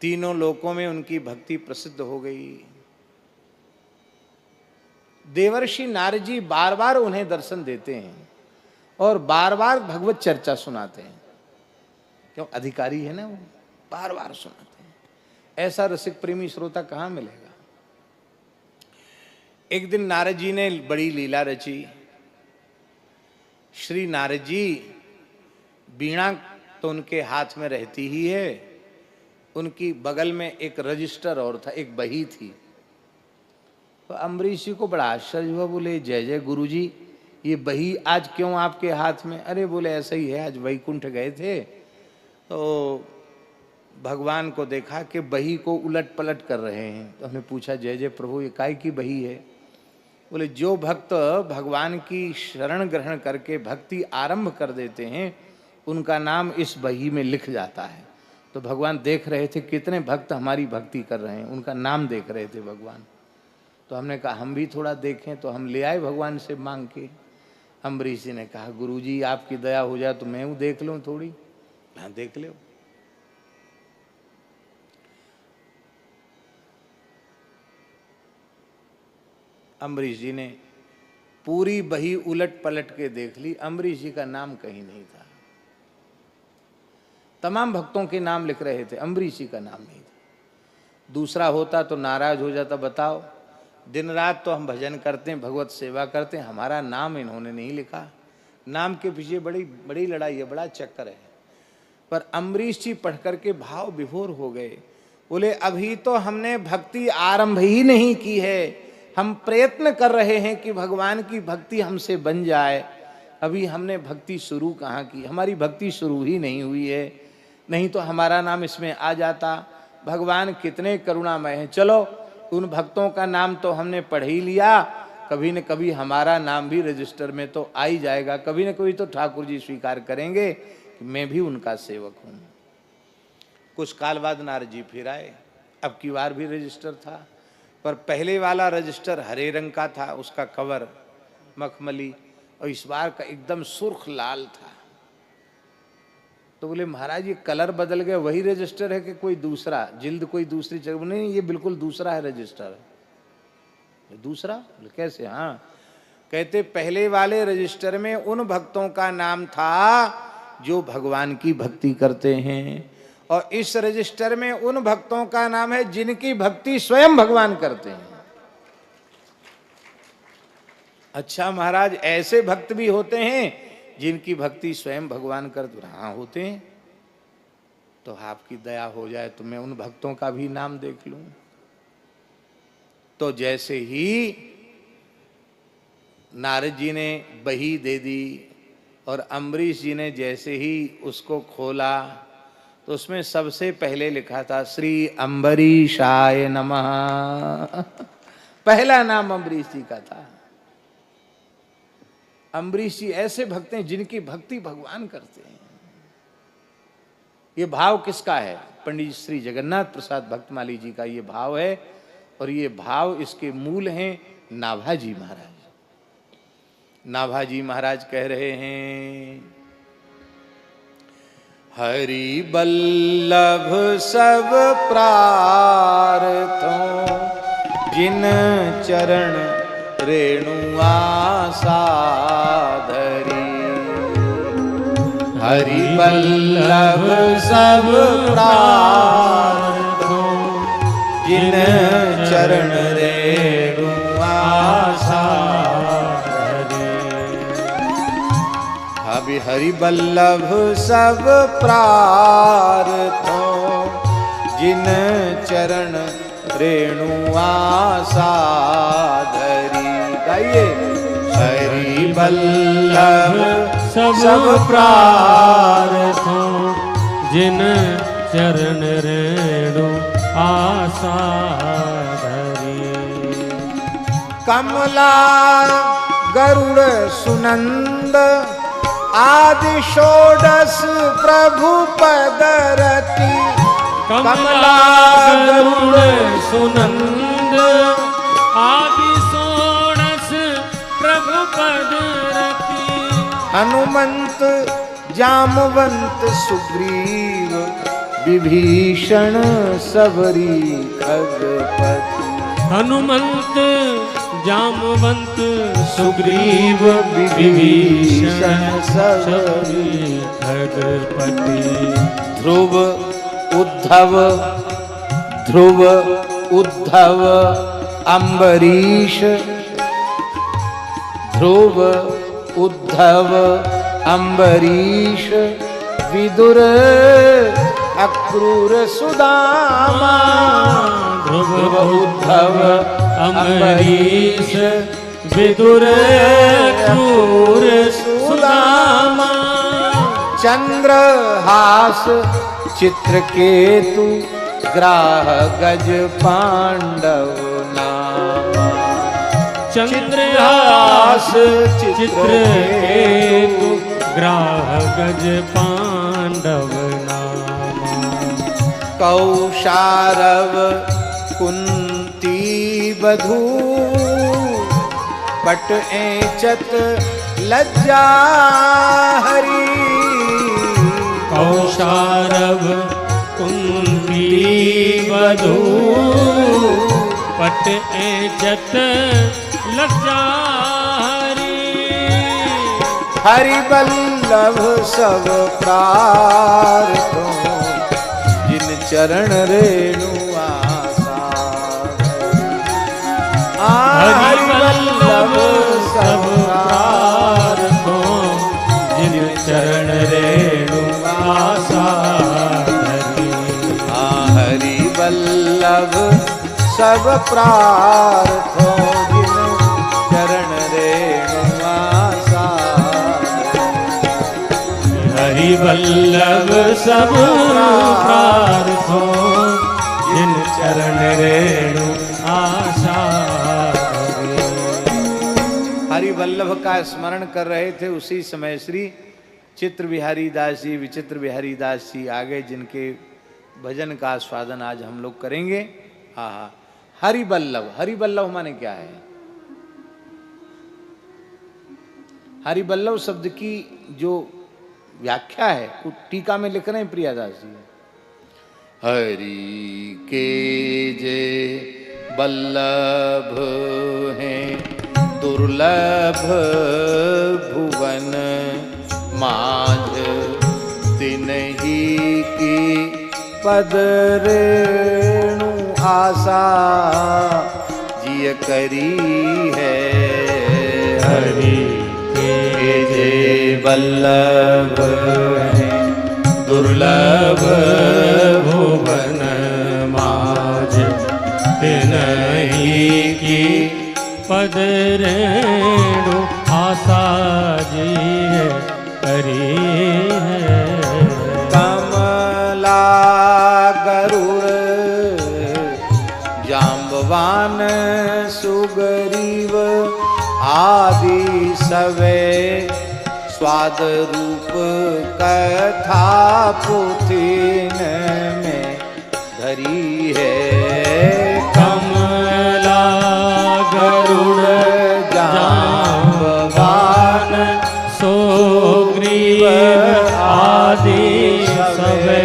Speaker 1: तीनों लोकों में उनकी भक्ति प्रसिद्ध हो गई। देवर्षि नारद जी बार बार उन्हें दर्शन देते हैं और बार बार भगवत चर्चा सुनाते हैं, क्यों अधिकारी है ना, वो बार बार सुनाते हैं। ऐसा रसिक प्रेमी श्रोता कहाँ मिलेगा। एक दिन नारद जी ने बड़ी लीला रची। श्री नारद जी, वीणा तो उनके हाथ में रहती ही है, उनकी बगल में एक रजिस्टर और था, एक बही थी। तो अम्बरीश जी को बड़ा आश्चर्य हुआ, बोले जय जय गुरु जी, ये बही आज क्यों आपके हाथ में। अरे बोले ऐसा ही है, आज वैकुंठ गए थे तो भगवान को देखा कि बही को उलट पलट कर रहे हैं। तो हमने पूछा, जय जय प्रभु, ये काय की बही है? बोले, जो भक्त भगवान की शरण ग्रहण करके भक्ति आरंभ कर देते हैं उनका नाम इस बही में लिख जाता है। तो भगवान देख रहे थे कितने भक्त हमारी भक्ति कर रहे हैं, उनका नाम देख रहे थे भगवान। तो हमने कहा हम भी थोड़ा देखें, तो हम ले आए भगवान से मांग के। अम्बरीश जी ने कहा, गुरुजी आपकी दया हो जाए तो मैं हूँ देख लूँ थोड़ी। हाँ देख लो। अम्बरीश जी ने पूरी बही उलट पलट के देख ली, अम्बरीश जी का नाम कहीं नहीं था। तमाम भक्तों के नाम लिख रहे थे, अम्बरीश जी का नाम नहीं था। दूसरा होता तो नाराज हो जाता, बताओ दिन रात तो हम भजन करते हैं, भगवत सेवा करते हैं, हमारा नाम इन्होंने नहीं लिखा। नाम के पीछे बड़ी बड़ी लड़ाई है, बड़ा चक्कर है। पर अम्बरीश जी पढ़ करके भाव विभोर हो गए। बोले, अभी तो हमने भक्ति आरंभ ही नहीं की है, हम प्रयत्न कर रहे हैं कि भगवान की भक्ति हमसे बन जाए। अभी हमने भक्ति शुरू कहाँ की, हमारी भक्ति शुरू ही नहीं हुई है, नहीं तो हमारा नाम इसमें आ जाता। भगवान कितने करुणामय हैं। चलो उन भक्तों का नाम तो हमने पढ़ ही लिया, कभी न कभी हमारा नाम भी रजिस्टर में तो आ ही जाएगा। कभी न कभी तो ठाकुर जी स्वीकार करेंगे कि मैं भी उनका सेवक हूँ। कुछ काल बाद नारद जी फिर आए। अब की बार भी रजिस्टर था, पर पहले वाला रजिस्टर हरे रंग का था, उसका कवर मखमली, और इस बार का एकदम सुर्ख लाल था। तो बोले, महाराज ये कलर बदल गया, वही रजिस्टर है कि कोई दूसरा जिल्द, कोई दूसरी जगह? नहीं, ये बिल्कुल दूसरा है रजिस्टर। दूसरा? बोले कैसे? हाँ, कहते पहले वाले रजिस्टर में उन भक्तों का नाम था जो भगवान की भक्ति करते हैं, और इस रजिस्टर में उन भक्तों का नाम है जिनकी भक्ति स्वयं भगवान करते हैं। अच्छा महाराज, ऐसे भक्त भी होते हैं जिनकी भक्ति स्वयं भगवान करते? हाँ होते हैं। तो आपकी दया हो जाए तो मैं उन भक्तों का भी नाम देख लूं। तो जैसे ही नारद जी ने बही दे दी और अम्बरीश जी ने जैसे ही उसको खोला, तो उसमें सबसे पहले लिखा था श्री अम्बरीशाय नमः। पहला नाम अम्बरीश जी का था। अम्बरीश जी ऐसे भक्त हैं जिनकी भक्ति भगवान करते हैं। ये भाव किसका है? पंडित श्री जगन्नाथ प्रसाद भक्तमाली जी का ये भाव है, और ये भाव इसके मूल हैं नाभाजी महाराज। नाभाजी महाराज कह रहे हैं, हरि बल्लभ सब प्रार्थों जिन चरण रेणुआ साधरी। हरि बल्लभ सब प्रार्थों जिन चरण रेणुआ साधरी। अभी हरि बल्लभ सब प्रार्थों जिन चरण रेणुआ साधरी। गाइए, हरि बल्लभ
Speaker 2: सब प्रार्थों जिन चरण रेणु आशा धरी।
Speaker 1: कमला गरुड़ सुनंद आदि षोडश प्रभु पदरति।
Speaker 2: कमला गरुड़ सुनंद आदि षोडश प्रभु पदरति।
Speaker 1: हनुमंत जामवंत सुग्रीव विभीषण सबरी खगपति।
Speaker 2: हनुमंत जामवंत सुग्रीव विभीषण सबरी खगपति।
Speaker 1: ध्रुव उद्धव अम्बरीश। ध्रुव उद्धव अम्बरीश विदुर अक्रूर सुदामा।
Speaker 2: ध्रुव उद्धव अम्बरीश विदुर अक्रूर सुदामा।
Speaker 1: चंद्रहास चित्रकेतु ग्राह गज पांडव नामा।
Speaker 2: चंद्रहास चित्रकेतु ग्राह गज पांडव नामा।
Speaker 1: कौशारव कुंती बधू पट एचत लज्जा हरी।
Speaker 2: कौशारव कुंती वधू पट एचत लज्जा हरी।
Speaker 1: हरि बल्लभ सब प्रार्थों जिन चरण रेणु आशा। हरि बल्लभ सब प्रार्थों
Speaker 2: जिन चरण रेणु आशा धरी।
Speaker 1: हरि बल्लभ सब प्रार्थों जिन चरण रेणु आशा।
Speaker 2: हरि बल्लभ सब प्रार्थों जिन चरण रेणु आशा धरी।
Speaker 1: हरि वल्लभ का स्मरण कर रहे थे, उसी समय श्री चित्र बिहारी दास जी, विचित्र बिहारी दास जी आ गए, जिनके भजन का आस्वादन आज हम लोग करेंगे। हाँ, हरि वल्लभ। हरि वल्लभ माने क्या है? हरि वल्लभ शब्द की जो व्याख्या है वो टीका में लिख रहे हैं प्रियादास जी। हरि के जे वल्लभ हैं दुर्लभ भुवन माझ। तिन्ही की पद रेणु आशा जिय करी है।
Speaker 2: हरि
Speaker 1: के जे वल्लभ हैं
Speaker 2: दुर्लभ भुवन माझ। तिन्ही की पद रेणु आशा जिय करी है।
Speaker 1: कमला गरुड़ जाम्बवान सुग्रीव आदि सवे स्वाद रूप कथा पुथिन में धरी है।
Speaker 2: कमला गरुड़ जाम्बवान सुग्रीव आदि सवे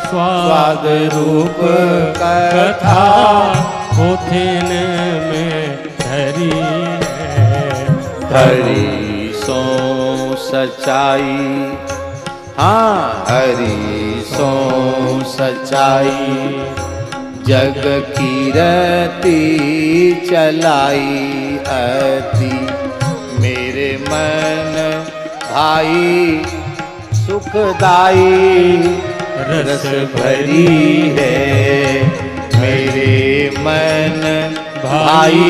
Speaker 2: स्वाद रूप कथा पुथिन में धरी है।
Speaker 1: हरि सो सच्चाई, हाँ हरि सो सच्चाई जग कीरति चलाई अति। मेरे मन भाई सुखदाई रस भरी है। मेरे मन भाई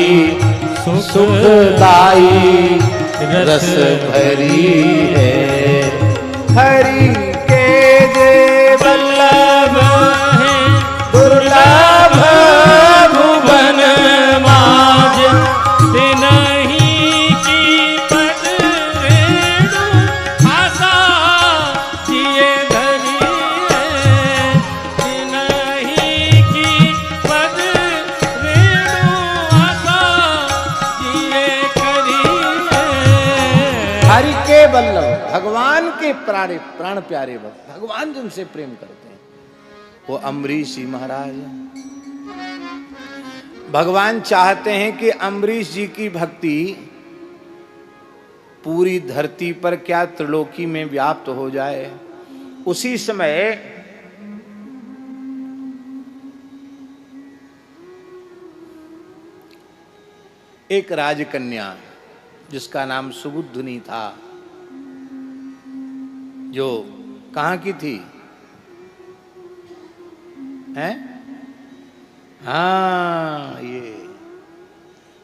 Speaker 1: सुखदाई रस भरी है। हरि के जे वल्लभ हैं दुर्लभ
Speaker 2: भुवन माझ। तिन्ही की पद रेणु आशा जिय धरी है। तिन्ही की पद रेणु आशा जिय करी है।
Speaker 1: हरि के वल्लभ, भगवान के प्राण प्यारे भक्त, भगवान जिनसे प्रेम करते हैं वो अम्बरीश जी महाराज। भगवान चाहते हैं कि अम्बरीश जी की भक्ति पूरी धरती पर क्या त्रिलोकी में व्याप्त हो जाए। उसी समय एक राजकन्या जिसका नाम सुबुद्धुनी था, जो कहाँ की थी? हैं? हाँ, ये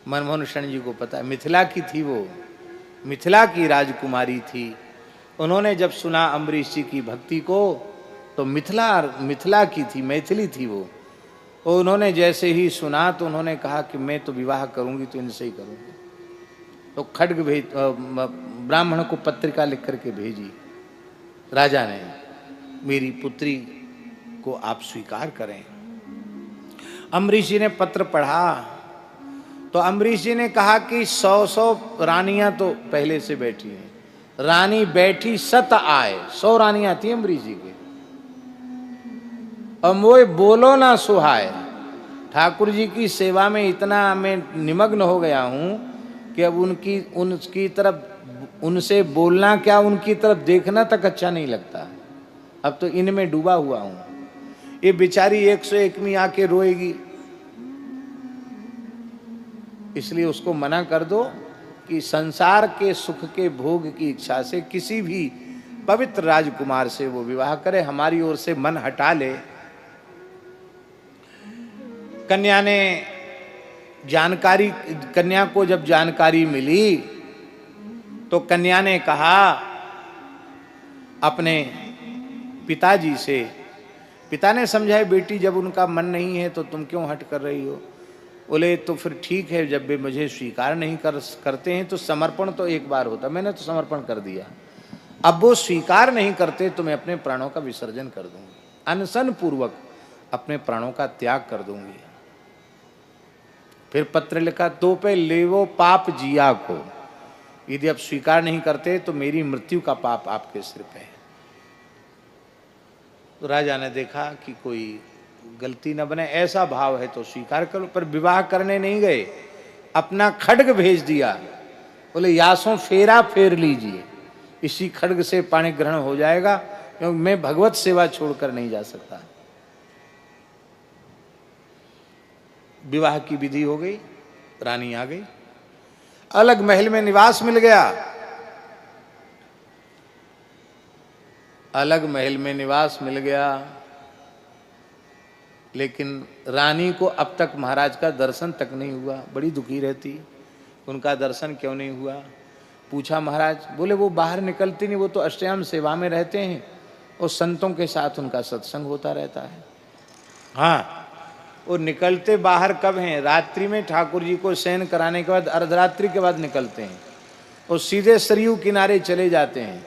Speaker 1: मनमोहन शरण जी को पता है, मिथिला की थी वो, मिथिला की राजकुमारी थी। उन्होंने जब सुना अम्बरीश जी की भक्ति को, तो मिथिला की थी, मैथिली थी वो, और उन्होंने जैसे ही सुना तो उन्होंने कहा कि मैं तो विवाह करूंगी तो इनसे ही करूंगी। तो खड्ग ब्राह्मण को पत्रिका लिख करके भेजी राजा ने, मेरी पुत्री को आप स्वीकार करें। अम्बरीश जी ने पत्र पढ़ा तो अम्बरीश जी ने कहा कि 100 रानियां तो पहले से बैठी हैं, रानी बैठी 100 आए, 100 रानियां थी अम्बरीश जी के, और मोए बोलो ना सुहाए। ठाकुर जी की सेवा में इतना मैं निमग्न हो गया हूं कि अब उनकी तरफ, उनसे बोलना क्या, उनकी तरफ देखना तक अच्छा नहीं लगता। अब तो इनमें डूबा हुआ हूं। ये बेचारी 101वीं आके रोएगी, इसलिए उसको मना कर दो कि संसार के सुख के भोग की इच्छा से किसी भी पवित्र राजकुमार से वो विवाह करे, हमारी ओर से मन हटा ले। कन्या को जब जानकारी मिली तो कन्या ने कहा अपने पिताजी से, पिता ने समझाया बेटी जब उनका मन नहीं है तो तुम क्यों हट कर रही हो। बोले तो फिर ठीक है, जब वे मुझे स्वीकार नहीं करते हैं तो समर्पण तो एक बार होता, मैंने तो समर्पण कर दिया, अब वो स्वीकार नहीं करते तो मैं अपने प्राणों का विसर्जन कर दूंगी, अनशन पूर्वक अपने प्राणों का त्याग कर दूंगी। फिर पत्र लिखा, तो पे लेवो पाप जिया को, यदि आप स्वीकार नहीं करते तो मेरी मृत्यु का पाप आपके सिर पे है। तो राजा ने देखा कि कोई गलती न बने, ऐसा भाव है तो स्वीकार करो, पर विवाह करने नहीं गए, अपना खड्ग भेज दिया। बोले यासों फेरा फेर लीजिए, इसी खड्ग से पाणी ग्रहण हो जाएगा, क्योंकि मैं भगवत सेवा छोड़कर नहीं जा सकता। विवाह की विधि हो गई, रानी आ गई, अलग महल में निवास मिल गया, अलग महल में निवास मिल गया। लेकिन रानी को अब तक महाराज का दर्शन तक नहीं हुआ, बड़ी दुखी रहती, उनका दर्शन क्यों नहीं हुआ। पूछा महाराज, बोले वो बाहर निकलती नहीं, वो तो अष्टयाम सेवा में रहते हैं और संतों के साथ उनका सत्संग होता रहता है। हाँ, वो निकलते बाहर कब हैं, रात्रि में ठाकुर जी को शयन कराने के बाद, अर्धरात्रि के बाद निकलते हैं और सीधे सरयू किनारे चले जाते हैं,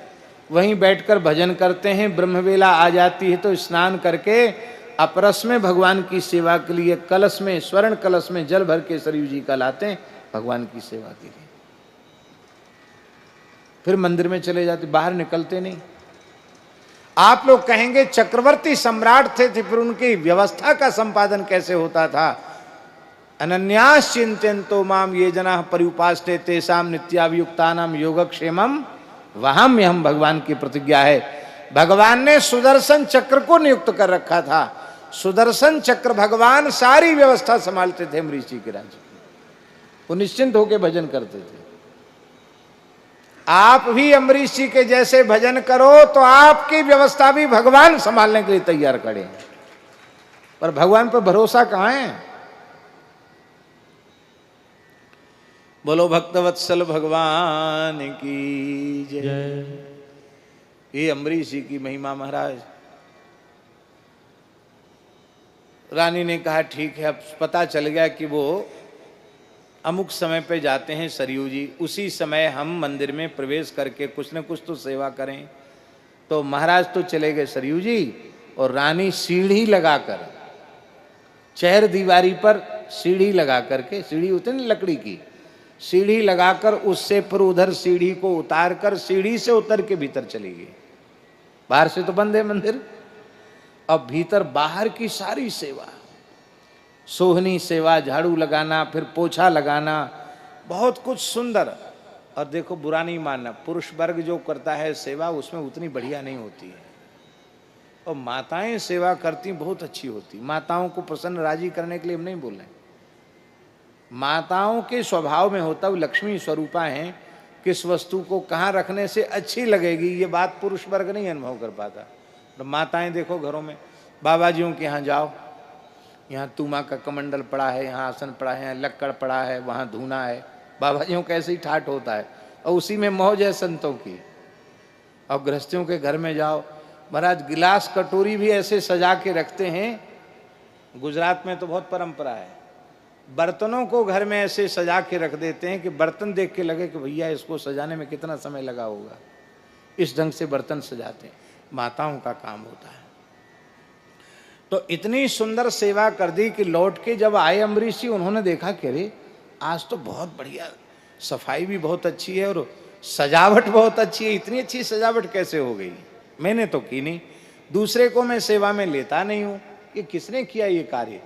Speaker 1: वहीं बैठकर भजन करते हैं। ब्रह्मवेला आ जाती है तो स्नान करके अपरस में भगवान की सेवा के लिए कलश में, स्वर्ण कलश में जल भर के सरयू जी का लाते हैं भगवान की सेवा के लिए, फिर मंदिर में चले जाते, बाहर निकलते नहीं। आप लोग कहेंगे चक्रवर्ती सम्राट थे, फिर उनकी व्यवस्था का संपादन कैसे होता था। अनन्यास चिंतयन्तो माम ये जना पर्युपासते तेषाम नित्याभियुक्तानाम योगक्षेमम वहाम्यहम्, भगवान की प्रतिज्ञा है। भगवान ने सुदर्शन चक्र को नियुक्त कर रखा था, सुदर्शन चक्र भगवान सारी व्यवस्था संभालते थे अम्बरीश जी के राज्य, वो निश्चिंत होकर भजन करते थे। आप भी अम्बरीश जी के जैसे भजन करो तो आपकी व्यवस्था भी भगवान संभालने के लिए तैयार खड़े हैं, पर भगवान पर भरोसा कहां है। बोलो भक्तवत्सल भगवान की जय। ये अम्बरीश जी की महिमा महाराज। रानी ने कहा ठीक है, अब पता चल गया कि वो अमुक समय पे जाते हैं सरयू जी, उसी समय हम मंदिर में प्रवेश करके कुछ न कुछ तो सेवा करें। तो महाराज तो चले गए सरयू जी, और रानी सीढ़ी लगाकर, चहर दीवारी पर सीढ़ी लगा करके, सीढ़ी होती है ना लकड़ी की, सीढ़ी लगाकर उससे फिर उधर सीढ़ी को उतार कर सीढ़ी से उतर के भीतर चली गई। बाहर से तो बंद है मंदिर, अब भीतर बाहर की सारी सेवा, सोहनी सेवा, झाड़ू लगाना, फिर पोछा लगाना, बहुत कुछ सुंदर। और देखो बुरा नहीं मानना, पुरुष वर्ग जो करता है सेवा उसमें उतनी बढ़िया नहीं होती है, और माताएं सेवा करती बहुत अच्छी होती। माताओं को प्रसन्न राजी करने के लिए हम नहीं बोल रहे, माताओं के स्वभाव में होता, वो लक्ष्मी स्वरूपा हैं, किस वस्तु को कहाँ रखने से अच्छी लगेगी ये बात पुरुष वर्ग नहीं अनुभव कर पाता। तो माताएं देखो घरों में, बाबा जियों के यहाँ जाओ, यहाँ तुमा का कमंडल पड़ा है, यहाँ आसन पड़ा है, यहाँ लक्कड़ पड़ा है, वहाँ धूना है, बाबा जियों कैसे ही ठाठ होता है, और उसी में मौज है संतों की। और गृहस्थियों के घर में जाओ, महाराज गिलास कटोरी भी ऐसे सजा के रखते हैं। गुजरात में तो बहुत परंपरा है, बर्तनों को घर में ऐसे सजा के रख देते हैं कि बर्तन देख के लगे कि भैया इसको सजाने में कितना समय लगा होगा। इस ढंग से बर्तन सजाते हैं, माताओं का काम होता है। तो इतनी सुंदर सेवा कर दी कि लौट के जब आए अम्बरीश जी, उन्होंने देखा कि अरे आज तो बहुत बढ़िया, सफाई भी बहुत अच्छी है और सजावट बहुत अच्छी है। इतनी अच्छी सजावट कैसे हो गई? मैंने तो की नहीं, दूसरे को मैं सेवा में लेता नहीं हूं। ये किसने किया ये कार्य?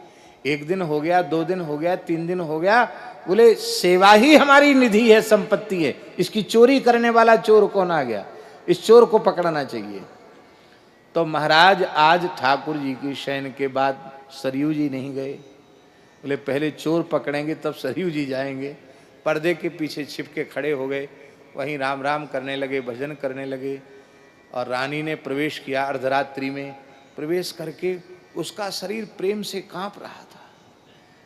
Speaker 1: 1 दिन हो गया, 2 दिन हो गया, 3 दिन हो गया, बोले सेवा ही हमारी निधि है, संपत्ति है। इसकी चोरी करने वाला चोर कौन आ गया? इस चोर को पकड़ना चाहिए। तो महाराज आज ठाकुर जी की शयन के बाद सरयू जी नहीं गए। बोले पहले चोर पकड़ेंगे तब सरयू जी जाएंगे। पर्दे के पीछे छिप के खड़े हो गए, वहीं राम राम करने लगे, भजन करने लगे। और रानी ने प्रवेश किया, अर्धरात्रि में प्रवेश करके उसका शरीर प्रेम से कांप रहा था,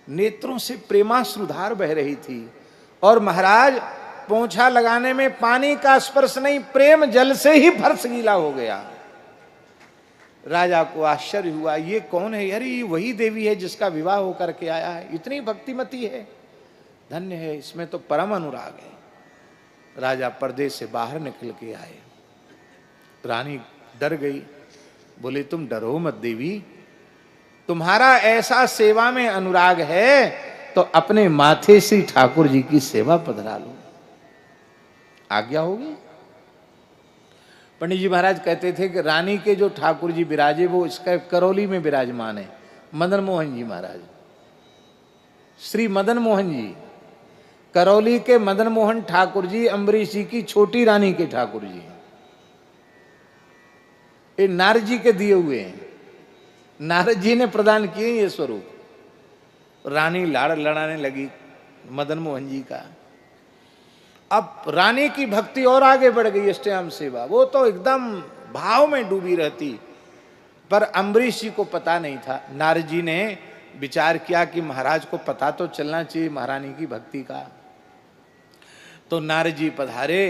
Speaker 1: नेत्रों से प्रेमाश्रुधार बह रही थी। और महाराज पोंछा लगाने में पानी का स्पर्श नहीं, प्रेम जल से ही फर्श गीला हो गया। राजा को आश्चर्य हुआ, ये कौन है? अरे ये वही देवी है जिसका विवाह होकर के आया है, इतनी भक्तिमती है, धन्य है, इसमें तो परम अनुराग है। राजा पर्दे से बाहर निकल के आए। रानी डर गई, बोले तुम डरो मत देवी, तुम्हारा ऐसा सेवा में अनुराग है तो अपने माथे से ठाकुर जी की सेवा पधरा लो, आज्ञा होगी। पंडित जी महाराज कहते थे कि रानी के जो ठाकुर जी विराजे वो इसका करौली में विराजमान है, मदन मोहन जी महाराज, श्री मदन मोहन जी। करौली के मदन मोहन ठाकुर जी अम्बरीश जी की छोटी रानी के ठाकुर जी, ये नारद जी के दिए हुए हैं, नारद जी ने प्रदान किए ये स्वरूप। रानी लाड़ लड़ाने लगी मदन मोहन जी का। अब रानी की भक्ति और आगे बढ़ गई, अष्टयाम सेवा, वो तो एकदम भाव में डूबी रहती। पर अम्बरीश जी को पता नहीं था। नारद जी ने विचार किया कि महाराज को पता तो चलना चाहिए महारानी की भक्ति का। तो नारद जी पधारे,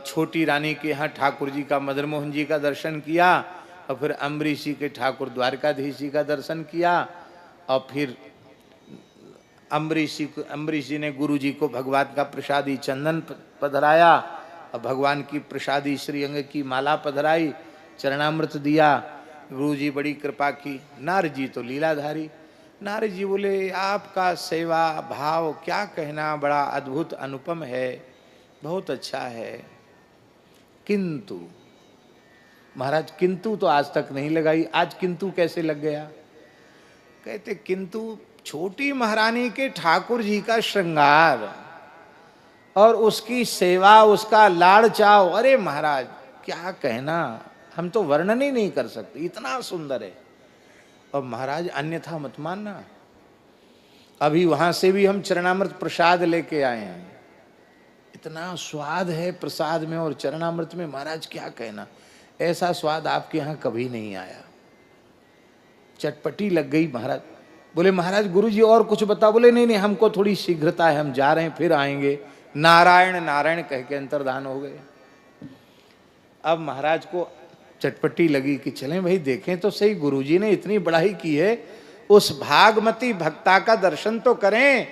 Speaker 1: छोटी रानी के यहाँ ठाकुर जी का, मदन मोहन जी का दर्शन किया, और फिर अम्बरीश जी के ठाकुर द्वारकाधीश जी का दर्शन किया। और फिर अम्बरीश जी ने गुरु जी को भगवान का प्रसादी चंदन पधराया, और भगवान की प्रसादी श्रीअंग की माला पधराई, चरणामृत दिया। गुरु जी बड़ी कृपा की। नारद जी तो लीलाधारी। नारद जी बोले आपका सेवा भाव क्या कहना, बड़ा अद्भुत अनुपम है, बहुत अच्छा है। किंतु महाराज, किंतु तो आज तक नहीं लगाई, आज किंतु कैसे लग गया? कहते किंतु छोटी महारानी के ठाकुर जी का श्रृंगार और उसकी सेवा, उसका लाड़ चाव, अरे महाराज क्या कहना, हम तो वर्णन ही नहीं कर सकते, इतना सुंदर है। और महाराज अन्यथा मत मानना, अभी वहां से भी हम चरणामृत प्रसाद लेके आए हैं, इतना स्वाद है प्रसाद में और चरणामृत में, महाराज क्या कहना, ऐसा स्वाद आपके यहाँ कभी नहीं आया। चटपटी लग गई महाराज। बोले महाराज गुरुजी और कुछ बता? बोले नहीं नहीं, हमको थोड़ी शीघ्रता है, हम जा रहे हैं, फिर आएंगे। नारायण नारायण कह के अंतर्धान हो गए। अब महाराज को चटपटी लगी कि चलें भाई देखें तो सही, गुरुजी ने इतनी बड़ाई की है, उस भागमती भक्ता का दर्शन तो करें।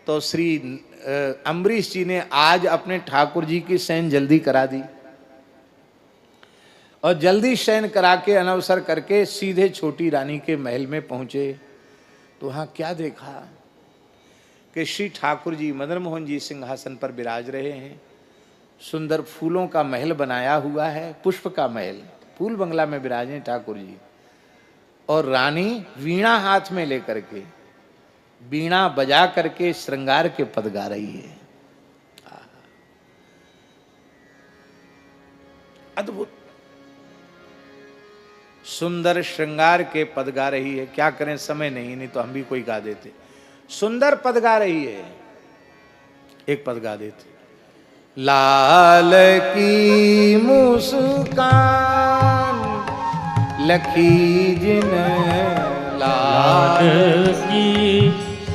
Speaker 1: तो श्री अम्बरीश जी ने आज अपने ठाकुर जी की शयन जल्दी करा दी, और जल्दी शयन करा के अनवसर करके सीधे छोटी रानी के महल में पहुंचे। तो वहां क्या देखा कि श्री ठाकुर जी मदन मोहन जी सिंहासन पर विराज रहे हैं। सुंदर फूलों का महल बनाया हुआ है, पुष्प का महल, फूल बंगला में विराजे ठाकुर जी। और रानी वीणा हाथ में लेकर के, वीणा बजा करके श्रृंगार के पद गा रही है। अद्भुत सुंदर श्रृंगार के पद गा रही है। क्या करें, समय नहीं तो हम भी कोई गा देते। सुंदर पद गा रही है, एक पद गा देते। लाल की मुस्कान लखी जिन,
Speaker 2: लाल की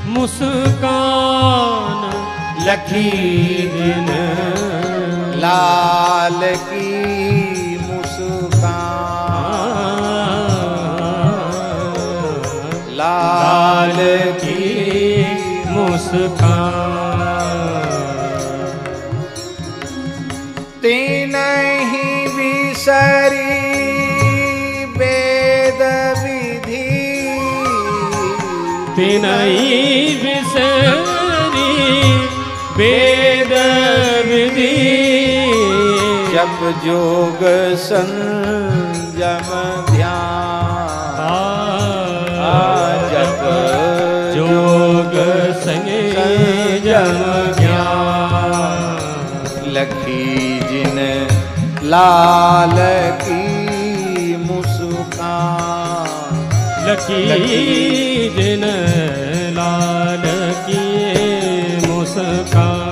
Speaker 2: मुस्कान
Speaker 1: लखी जिन, लाल की मुस्कान, लाल की
Speaker 2: मुस्कान।
Speaker 1: तीन ही विसरी वेद विधि,
Speaker 2: तिनई विसरी वेद विधि।
Speaker 1: जप जोग संयम ध्यान, जप
Speaker 2: जोग संयम ज्ञान।
Speaker 1: लखी जिन लाल की मुस्कान,
Speaker 2: लखी जिन लाल की मुस्कान।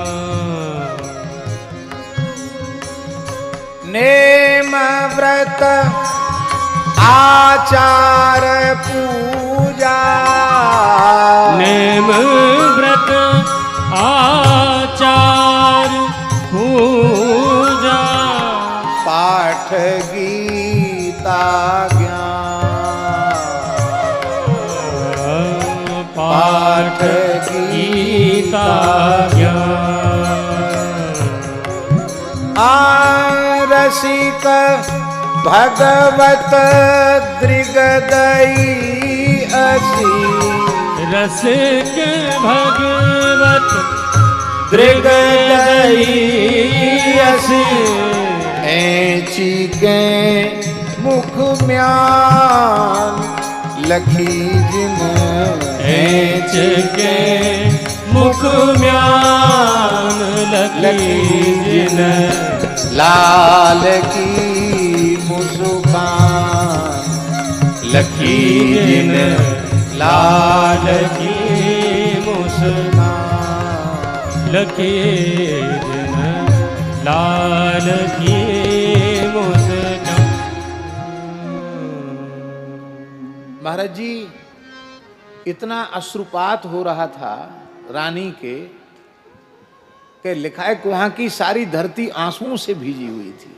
Speaker 1: नेम व्रत आचार पूजा,
Speaker 2: नेम व्रत आचार पूजा।
Speaker 1: पाठ गीता ज्ञान, पाठ गीता
Speaker 2: ज्ञान।
Speaker 1: रसिक भगवत दृगदयी असी,
Speaker 2: रसिक भगवत
Speaker 1: दृगदयी असी। ऐची के मुख म्यान, लखी जिन
Speaker 2: ऐच के मुख म्यान। लखी जिन
Speaker 1: लाल की मुस्कान, लखी जिन लाल की मुस्कान।
Speaker 2: लखी जिन लाल की मुस्कान।
Speaker 1: महाराज जी, इतना अश्रुपात हो रहा था रानी के कि लिखा है कि वहां की सारी धरती आंसुओं से भीजी हुई थी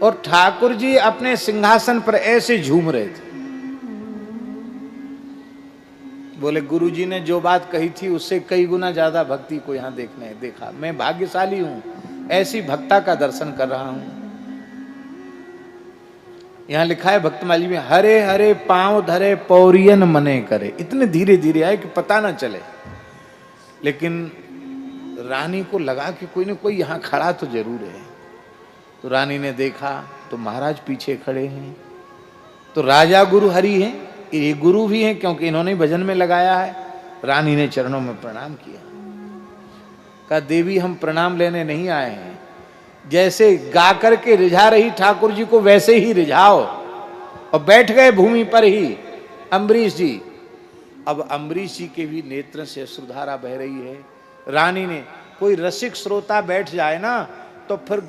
Speaker 1: और ठाकुर जी अपने सिंहासन पर ऐसे झूम रहे थे। बोले गुरुजी ने जो बात कही थी उससे कई गुना ज्यादा भक्ति को यहां देखा। मैं भाग्यशाली हूं, ऐसी भक्ता का दर्शन कर रहा हूं। यहां लिखा है भक्तमाली में, हरे हरे पांव धरे पौरियन मने करे। इतने धीरे धीरे आए कि पता ना चले, लेकिन रानी को लगा कि कोई ना कोई यहां खड़ा तो जरूर है। तो रानी ने देखा तो महाराज पीछे खड़े हैं। तो राजा गुरु हरि हैं, ये गुरु भी हैं क्योंकि इन्होंने भजन में लगाया है। रानी ने चरणों में प्रणाम किया, कहा देवी हम प्रणाम लेने नहीं आए हैं, जैसे गा करके रिझा रही ठाकुर जी को वैसे ही रिझाओ। और बैठ गए भूमि पर ही अम्बरीश जी। अब अम्बरीश जी के भी नेत्र से अश्रुधारा बह रही है। रानी ने, कोई रसिक श्रोता बैठ जाए ना तो फिर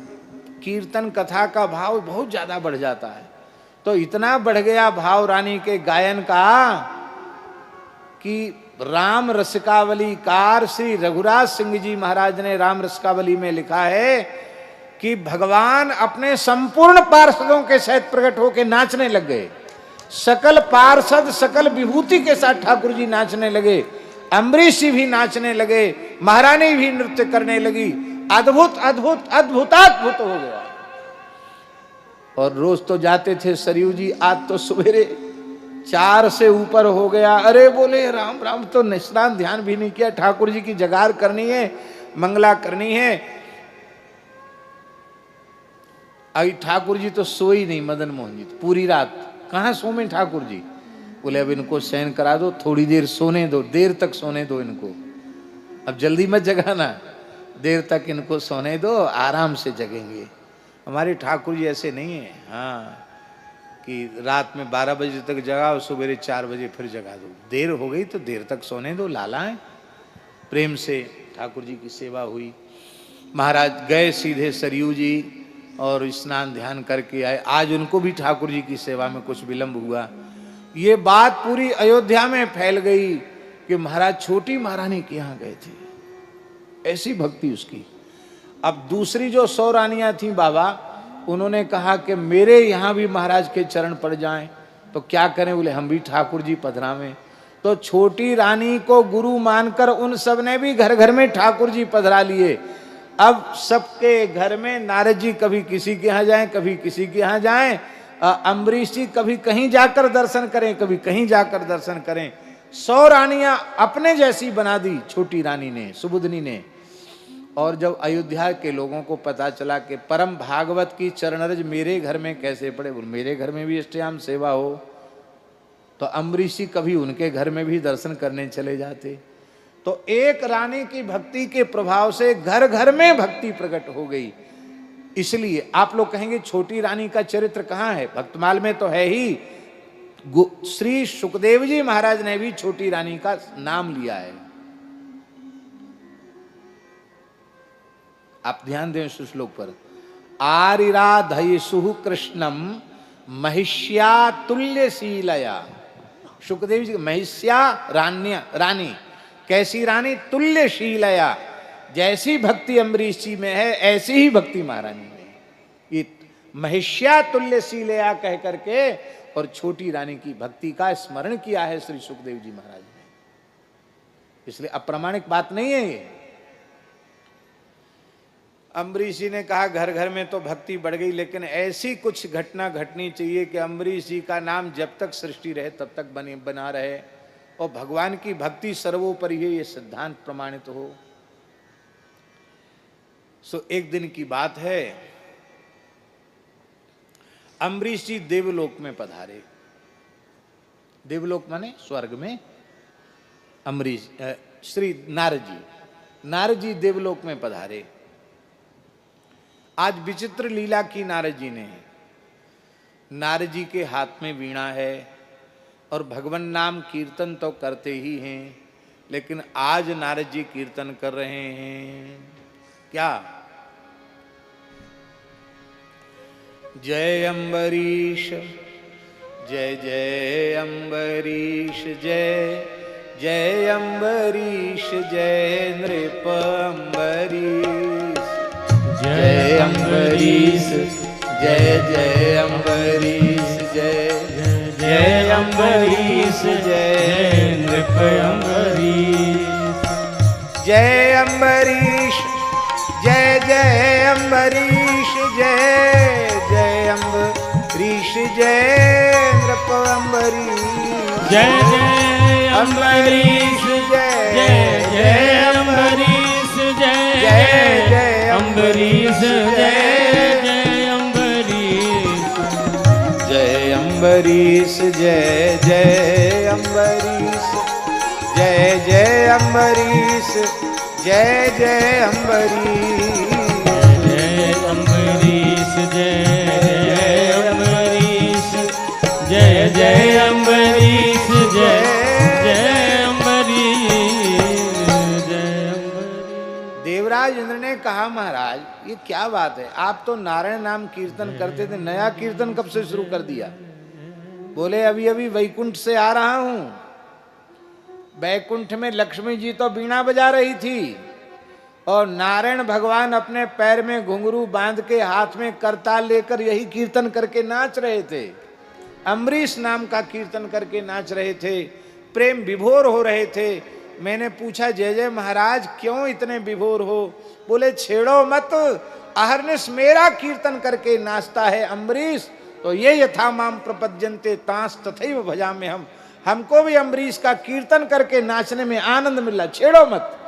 Speaker 1: कीर्तन कथा का भाव बहुत ज्यादा बढ़ जाता है। तो इतना बढ़ गया भाव रानी के गायन का कि राम रसिकावली कार श्री रघुराज सिंह जी महाराज ने राम रसिकावली में लिखा है कि भगवान अपने संपूर्ण पार्षदों के सहित प्रकट होकर नाचने लग गए। सकल पार्षद सकल विभूति के साथ ठाकुर जी नाचने लगे, अम्बरीश जी भी नाचने लगे, महारानी भी नृत्य करने लगी। अद्भुत अद्भुत अद्भुताद्भुत हो गया। और रोज तो जाते थे सरयू जी, आज तो सवेरे 4 से ऊपर हो गया। अरे बोले राम राम, तो निष्णांत ध्यान भी नहीं किया। ठाकुर जी की जगार करनी है, मंगला करनी है। अभी ठाकुर जी तो सोई नहीं, मदन मोहन जी पूरी रात कहाँ सोमे ठाकुर जी। बोले अब इनको शयन करा दो, थोड़ी देर सोने दो, देर तक सोने दो इनको, अब जल्दी मत जगाना, देर तक इनको सोने दो, आराम से जगेंगे। हमारे ठाकुर जी ऐसे नहीं है, हाँ, कि रात में 12 बजे तक जगाओ, सवेरे 4 बजे फिर जगा दो। देर हो गई तो देर तक सोने दो, लालाएं। प्रेम से ठाकुर जी की सेवा हुई। महाराज गए सीधे सरयू जी और स्नान ध्यान करके आए। आज उनको भी ठाकुर जी की सेवा में कुछ विलंब हुआ। ये बात पूरी अयोध्या में फैल गई कि महाराज छोटी महारानी के यहाँ गए थे, ऐसी भक्ति उसकी। अब दूसरी जो 100 रानियां थी बाबा, उन्होंने कहा कि मेरे यहाँ भी महाराज के चरण पड़ जाएं, तो क्या करें? बोले हम भी ठाकुर जी पधरावें। तो छोटी रानी को गुरु मानकर उन सब ने भी घर घर में ठाकुर जी पधरा लिए। अब सबके घर में नारद जी कभी किसी के यहाँ जाएं, कभी किसी के यहाँ जाएं, अम्बरीश जी कभी कहीं जाकर दर्शन करें, कभी कहीं जाकर दर्शन करें। 100 रानियां अपने जैसी बना दी छोटी रानी ने, सुबुधनी ने। और जब अयोध्या के लोगों को पता चला कि परम भागवत की चरणरज मेरे घर में कैसे पड़े, बोल मेरे घर में भी इष्टयाम सेवा हो, तो अम्बरीश जी कभी उनके घर में भी दर्शन करने चले जाते। तो एक रानी की भक्ति के प्रभाव से घर घर में भक्ति प्रकट हो गई। इसलिए आप लोग कहेंगे छोटी रानी का चरित्र कहाँ है? भक्तमाल में तो है ही। श्री सुखदेव जी महाराज ने भी छोटी रानी का नाम लिया है। आप ध्यान दें इस श्लोक पर। आरिराधयसु कृष्णम महिष्या तुल्यशीलया। सुखदेव जी महिष्या रानी, कैसी रानी? तुल्यशीलया। जैसी भक्ति अम्बरीश जी में है ऐसी ही भक्ति महारानी में। ये महिष्या तुल्यशीलया कह करके और छोटी रानी की भक्ति का स्मरण किया है श्री सुखदेव जी महाराज ने। इसलिए अप्रामाणिक बात नहीं है ये। अम्बरीश जी ने कहा घर घर में तो भक्ति बढ़ गई, लेकिन ऐसी कुछ घटना घटनी चाहिए कि अम्बरीश जी का नाम जब तक सृष्टि रहे तब तक बना रहे और भगवान की भक्ति सर्वोपरि है, ये सिद्धांत प्रमाणित हो। सो एक दिन की बात है, अम्बरीश जी देवलोक में पधारे। देवलोक माने स्वर्ग में। अम्बरीश श्री नारद जी देवलोक में पधारे। आज विचित्र लीला की नारद जी ने। नारद जी के हाथ में वीणा है और भगवान नाम कीर्तन तो करते ही हैं, लेकिन आज नारद जी कीर्तन कर रहे हैं क्या? जय अम्बरीश जय जय अम्बरीश जय जय अम्बरीश जय नृप अम्बरीश जय अम्बरीश जय जय अम्बरीश जय जय अम्बरीश जय नृप अम्बरीश जय अम्बरीश जय जय अम्बरीश जय जय अम्बरीश जय नृप अम्बरीश
Speaker 2: जय जय अम्बरीश जय जय अम्बरीश जय जय अम्बरीश जय जय अम्बरीश
Speaker 1: जय अम्बरीश जय जय अम्बरीश जय जय अम्बरीश जय जय अम्बरीश
Speaker 2: जय अम्बरीश जय अम्बरीश जय जय अम्बरीश जय जय अम्बरीश जय अम्बरीश।
Speaker 1: देवराज इंद्र ने कहा महाराज ये क्या बात है, आप तो नारायण नाम कीर्तन करते थे, नया कीर्तन कब से शुरू कर दिया? बोले अभी अभी वैकुंठ से आ रहा हूं। वैकुंठ में लक्ष्मी जी तो बीणा बजा रही थी और नारायण भगवान अपने पैर में घुंघरू बांध के हाथ में करताल लेकर यही कीर्तन करके नाच रहे थे। अम्बरीश नाम का कीर्तन करके नाच रहे थे, प्रेम विभोर हो रहे थे। मैंने पूछा जय जय महाराज क्यों इतने विभोर हो? बोले छेड़ो मत, अहर्निश मेरा कीर्तन करके नाचता है अम्बरीश, तो ये यथा माम प्रपद्यन्ते तांस तथैव भजामि हम। हमको भी अम्बरीश का कीर्तन करके नाचने में आनंद मिला, छेड़ो मत।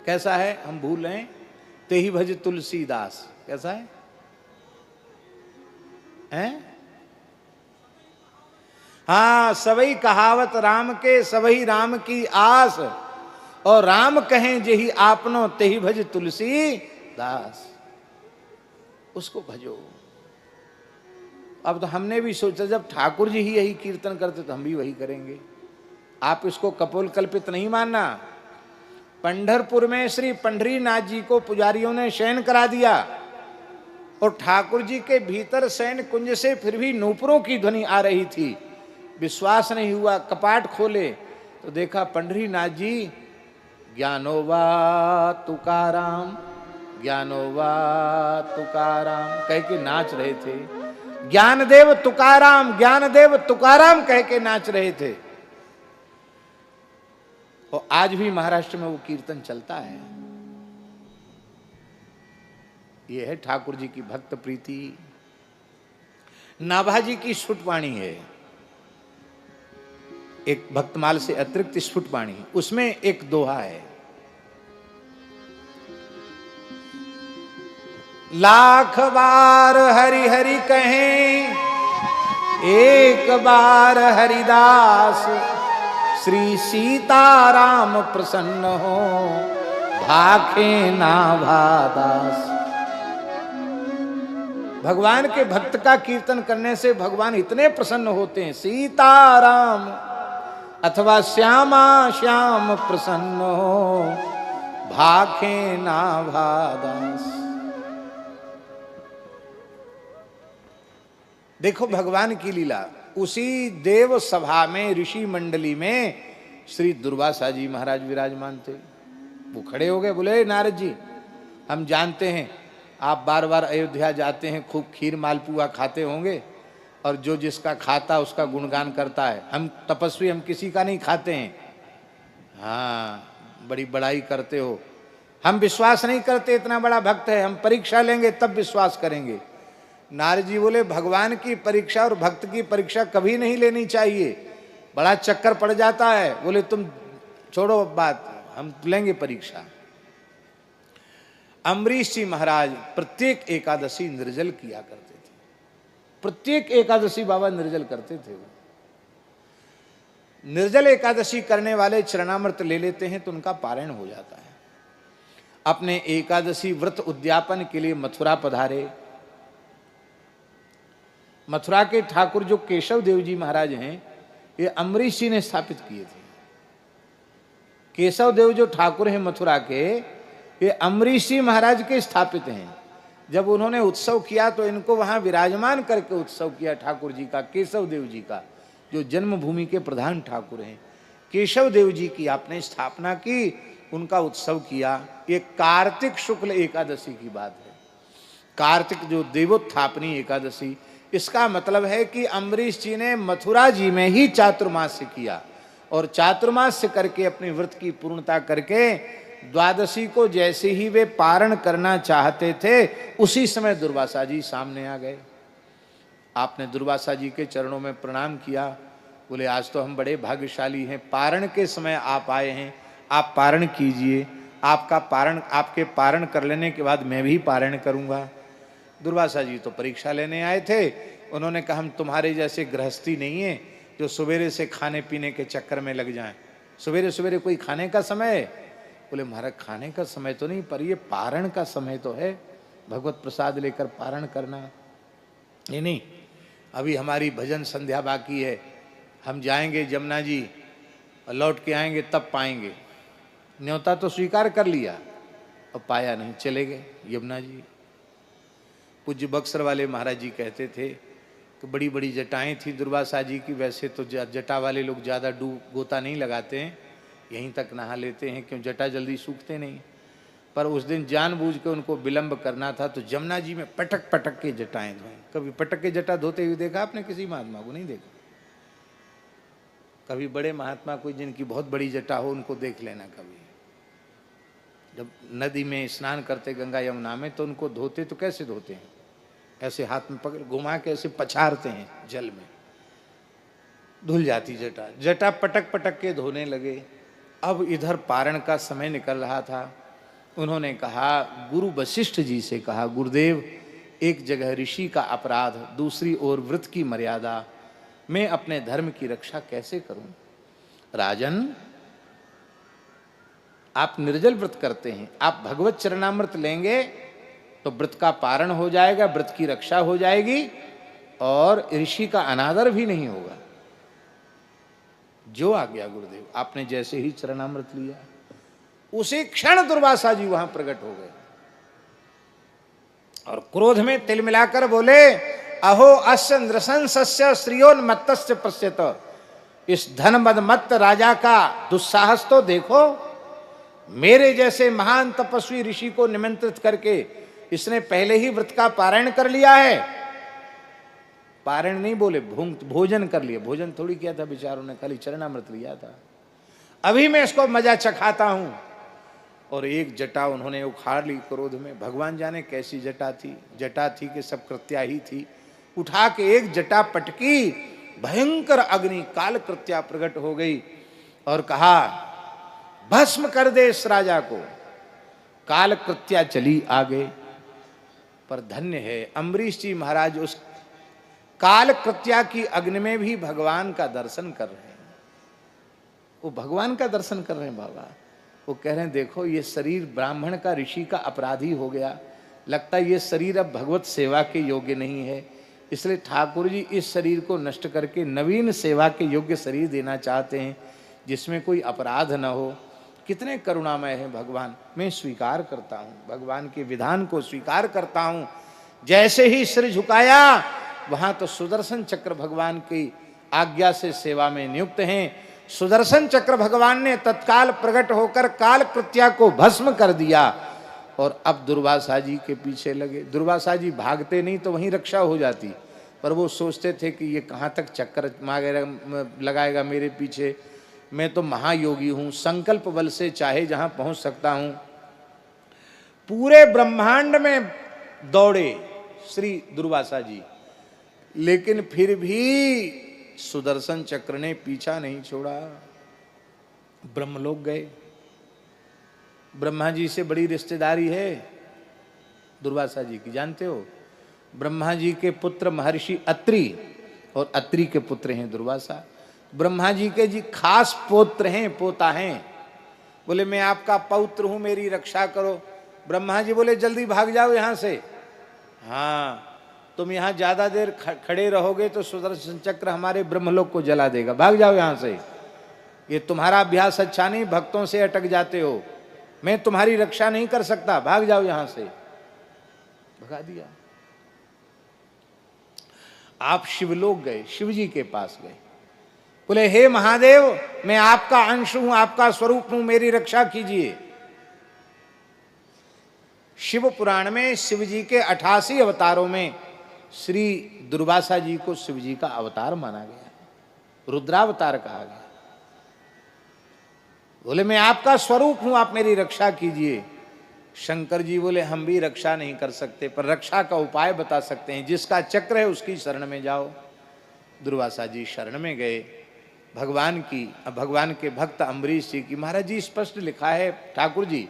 Speaker 1: कैसा है हम भूल रहे हैं? तेहि भज तुलसीदास। कैसा है? हैं? हाँ, सबई कहावत राम के सबई राम की आस, और राम कहें जेहि आपनो तेहि भज तुलसी दास। उसको भजो। अब तो हमने भी सोचा जब ठाकुर जी ही यही कीर्तन करते तो हम भी वही करेंगे। आप इसको कपोल कल्पित नहीं मानना। पंढरपुर में श्री पंढरीनाथ जी को पुजारियों ने शयन करा दिया और ठाकुर जी के भीतर शयन कुंज से फिर भी नूपुरों की ध्वनि आ रही थी। विश्वास नहीं हुआ, कपाट खोले, तो देखा पंडरीनाथ जी ज्ञानोबा तुकाराम, ज्ञानोबा तुकाराम कह के नाच रहे थे। ज्ञानदेव तुकाराम, ज्ञानदेव तुकाराम कह के नाच रहे थे। और आज भी महाराष्ट्र में वो कीर्तन चलता है। ये है ठाकुर जी की भक्त प्रीति। नाभाजी की स्फुटवाणी है, एक भक्तमाल से अतिरिक्त स्फुटवाणी, उसमें एक दोहा है, लाख बार हरि हरि कहें एक बार हरिदास, श्री सीताराम प्रसन्न हो भाखे नाभादास। भगवान के भक्त का कीर्तन करने से भगवान इतने प्रसन्न होते हैं। सीताराम अथवा श्यामा श्याम प्रसन्न हो भाखे नाभादास। देखो भगवान की लीला। उसी देव सभा में ऋषि मंडली में श्री दुर्वासा जी महाराज विराजमान थे। वो खड़े हो गए, बोले नारद जी हम जानते हैं आप बार बार अयोध्या जाते हैं, खूब खीर मालपुआ खाते होंगे और जो जिसका खाता उसका गुणगान करता है। हम तपस्वी, हम किसी का नहीं खाते हैं। हाँ बड़ी बड़ाई करते हो, हम विश्वास नहीं करते इतना बड़ा भक्त है, हम परीक्षा लेंगे तब विश्वास करेंगे। नारद जी बोले भगवान की परीक्षा और भक्त की परीक्षा कभी नहीं लेनी चाहिए, बड़ा चक्कर पड़ जाता है। बोले तुम छोड़ो बात, हम लेंगे परीक्षा। अम्बरीश जी महाराज प्रत्येक एकादशी निर्जल किया करते थे, प्रत्येक एकादशी बाबा निर्जल करते थे। वो निर्जल एकादशी करने वाले चरणामृत ले लेते हैं तो उनका पारायण हो जाता है। अपने एकादशी व्रत उद्यापन के लिए मथुरा पधारे। मथुरा के ठाकुर जो केशव देव जी महाराज हैं, ये अम्बरीश जी ने स्थापित किए थे। केशव देव जो ठाकुर हैं मथुरा के, ये अम्बरीश जी महाराज के स्थापित हैं। जब उन्होंने उत्सव किया तो इनको वहां विराजमान करके उत्सव किया ठाकुर जी का, केशव देव जी का, जो जन्मभूमि के प्रधान ठाकुर हैं। केशव देव जी की आपने स्थापना की, उनका उत्सव किया। ये कार्तिक शुक्ल एकादशी की बात है। कार्तिक जो देवोत्थापनी एकादशी, इसका मतलब है कि अम्बरीश जी ने मथुरा जी में ही चातुर्मास्य किया और चातुर्मास्य करके अपनी व्रत की पूर्णता करके द्वादशी को जैसे ही वे पारण करना चाहते थे उसी समय दुर्वासा जी सामने आ गए। आपने दुर्वासा जी के चरणों में प्रणाम किया। बोले आज तो हम बड़े भाग्यशाली हैं, पारण के समय आप आए हैं, आप पारण कीजिए। आपका पारण, आपके पारण कर लेने के बाद मैं भी पारण करूंगा। दुर्वासा जी तो परीक्षा लेने आए थे। उन्होंने कहा हम तुम्हारे जैसे गृहस्थी नहीं है जो सवेरे से खाने पीने के चक्कर में लग जाएं। सवेरे सवेरे कोई खाने का समय है? बोले महाराज खाने का समय तो नहीं, पर ये पारण का समय तो है, भगवत प्रसाद लेकर पारण करना। नहीं, अभी हमारी भजन संध्या बाकी है, हम जाएंगे जमुना जी और लौट के आएंगे तब पाएंगे। न्योता तो स्वीकार कर लिया और पाया नहीं, चले गए यमुना जी। पूज्य बक्सर वाले महाराज जी कहते थे कि बड़ी बड़ी जटाएं थी दुर्वासा जी की। वैसे तो जटा वाले लोग ज़्यादा गोता नहीं लगाते हैं, यहीं तक नहा लेते हैं, क्यों जटा जल्दी सूखते नहीं। पर उस दिन जानबूझ के उनको विलंब करना था तो जमुना जी में पटक पटक के जटाएं धोएं। कभी पटक के जटा धोते हुए देखा आपने किसी महात्मा को? नहीं देखा। कभी बड़े महात्मा कोई जिनकी बहुत बड़ी जटा हो उनको देख लेना। कभी जब नदी में स्नान करते गंगा यमुना में तो उनको धोते तो कैसे धोते हैं? ऐसे हाथ में पकड़ घुमा के ऐसे पछाड़ते हैं जल में, धुल जाती जटा। जटा पटक पटक के धोने लगे। अब इधर पारण का समय निकल रहा था। उन्होंने कहा, गुरु वशिष्ठ जी से कहा, गुरुदेव एक जगह ऋषि का अपराध, दूसरी ओर व्रत की मर्यादा, मैं अपने धर्म की रक्षा कैसे करूं? राजन आप निर्जल व्रत करते हैं, आप भगवत चरणामृत लेंगे तो व्रत का पारण हो जाएगा, व्रत की रक्षा हो जाएगी और ऋषि का अनादर भी नहीं होगा। जो आ गया गुरुदेव, आपने जैसे ही चरणामृत लिया उसी क्षण दुर्वासा जी वहां प्रकट हो गए और क्रोध में तिल मिलाकर बोले, अहो अस्य नृशंसस्य श्रियोन्मत्तस्य पश्यत। इस धनमदमत्त राजा का दुस्साहस तो देखो। मेरे जैसे महान तपस्वी ऋषि को निमंत्रित करके इसने पहले ही व्रत का पारायण कर लिया है। पारायण नहीं बोले, भोजन कर लिया। भोजन थोड़ी किया था बेचारों ने, खाली चरणामृत लिया था। अभी मैं इसको मजा चखाता हूं। और एक जटा उन्होंने उखाड़ ली क्रोध में। भगवान जाने कैसी जटा थी, जटा थी कि सब कृत्या ही थी। उठा के एक जटा पटकी, भयंकर अग्नि काल कृत्या प्रकट हो गई और कहा भस्म कर दे इस राजा को। काल कृत्या चली आगे। पर धन्य है अम्बरीश जी महाराज उस काल कृत्या की अग्नि में भी भगवान का दर्शन कर रहे हैं। वो भगवान का दर्शन कर रहे हैं बाबा। वो कह रहे हैं देखो ये शरीर ब्राह्मण का, ऋषि का अपराधी हो गया। लगता है ये शरीर अब भगवत सेवा के योग्य नहीं है, इसलिए ठाकुर जी इस शरीर को नष्ट करके नवीन सेवा के योग्य शरीर देना चाहते हैं, जिसमें कोई अपराध न हो। कितने करुणामय है भगवान। मैं स्वीकार करता हूँ, भगवान के विधान को स्वीकार करता हूँ। जैसे ही सिर झुकाया वहां तो सुदर्शन चक्र भगवान की आज्ञा से सेवा में नियुक्त हैं। सुदर्शन चक्र भगवान ने तत्काल प्रकट होकर काल कृत्या को भस्म कर दिया और अब दुर्वासा जी के पीछे लगे। दुर्वासा जी भागते नहीं तो वहीं रक्षा हो जाती, पर वो सोचते थे कि ये कहाँ तक चक्कर लगाएगा मेरे पीछे। मैं तो महायोगी हूँ, संकल्प बल से चाहे जहाँ पहुँच सकता हूँ। पूरे ब्रह्मांड में दौड़े श्री दुर्वासा जी, लेकिन फिर भी सुदर्शन चक्र ने पीछा नहीं छोड़ा। ब्रह्मलोक गए। ब्रह्मा जी से बड़ी रिश्तेदारी है दुर्वासा जी की, जानते हो। ब्रह्मा जी के पुत्र महर्षि अत्रि और अत्रि के पुत्र हैं दुर्वासा। ब्रह्मा जी के जी खास पौत्र हैं, पोता हैं। बोले मैं आपका पौत्र हूं, मेरी रक्षा करो। ब्रह्मा जी बोले जल्दी भाग जाओ यहां से। हाँ, तुम यहाँ ज्यादा देर खड़े रहोगे तो सुदर्शन चक्र हमारे ब्रह्मलोक को जला देगा, भाग जाओ यहां से। ये तुम्हारा अभ्यास अच्छा नहीं, भक्तों से अटक जाते हो। मैं तुम्हारी रक्षा नहीं कर सकता, भाग जाओ यहां से। भगा दिया। आप शिवलोक गए, शिव जी के पास गए। बोले हे महादेव, मैं आपका अंश हूं, आपका स्वरूप हूं, मेरी रक्षा कीजिए। शिव पुराण में शिव जी के 88 अवतारों में श्री दुर्वासा जी को शिव जी का अवतार माना गया, रुद्रावतार कहा गया। बोले मैं आपका स्वरूप हूं, आप मेरी रक्षा कीजिए। शंकर जी बोले हम भी रक्षा नहीं कर सकते, पर रक्षा का उपाय बता सकते हैं। जिसका चक्र है उसकी शरण में जाओ। दुर्वासा जी शरण में गए भगवान की। अब भगवान के भक्त अम्बरीश जी की, महाराज जी स्पष्ट लिखा है, ठाकुर जी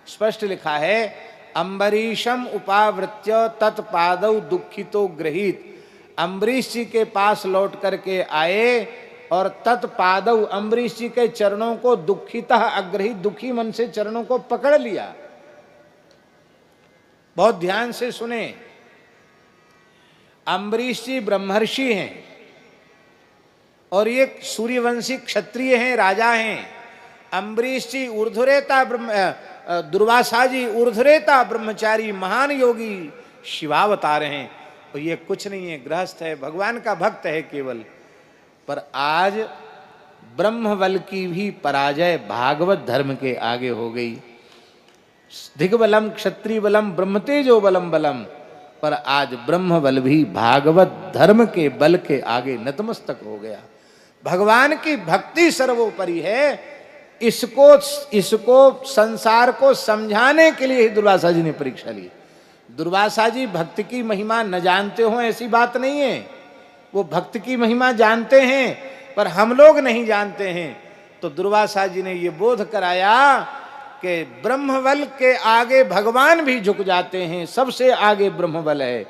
Speaker 1: स्पष्ट लिखा है, अम्बरीशम उपावृत्य तत्पादौ दुखितो ग्रहीत। अम्बरीश जी के पास लौट करके आए और तत्पादौ अम्बरीश जी के चरणों को दुखितः अग्रहित, दुखी मन से चरणों को पकड़ लिया। बहुत ध्यान से सुने, अम्बरीश जी ब्रह्मर्षि हैं और ये सूर्यवंशी क्षत्रिय हैं, राजा हैं। अम्बरीश जी ऊर्ध्वरेता दुर्वासा जी ऊर्ध्वरेता ब्रह्मचारी महान योगी शिवावतार हैं। और ये कुछ नहीं है, गृहस्थ है, भगवान का भक्त है केवल। पर आज ब्रह्मबल की भी पराजय भागवत धर्म के आगे हो गई। दिग्बलम क्षत्रिय बलम ब्रह्मतेजो बलम बलम, पर आज ब्रह्मबल भी भागवत धर्म के बल के आगे नतमस्तक हो गया। भगवान की भक्ति सर्वोपरि है। इसको संसार को समझाने के लिए ही दुर्वासा जी ने परीक्षा ली। दुर्वासा जी भक्त की महिमा न जानते हो ऐसी बात नहीं है, वो भक्त की महिमा जानते हैं, पर हम लोग नहीं जानते हैं। तो दुर्वासा जी ने ये बोध कराया कि ब्रह्मबल के आगे भगवान भी झुक जाते हैं, सबसे आगे ब्रह्मबल है,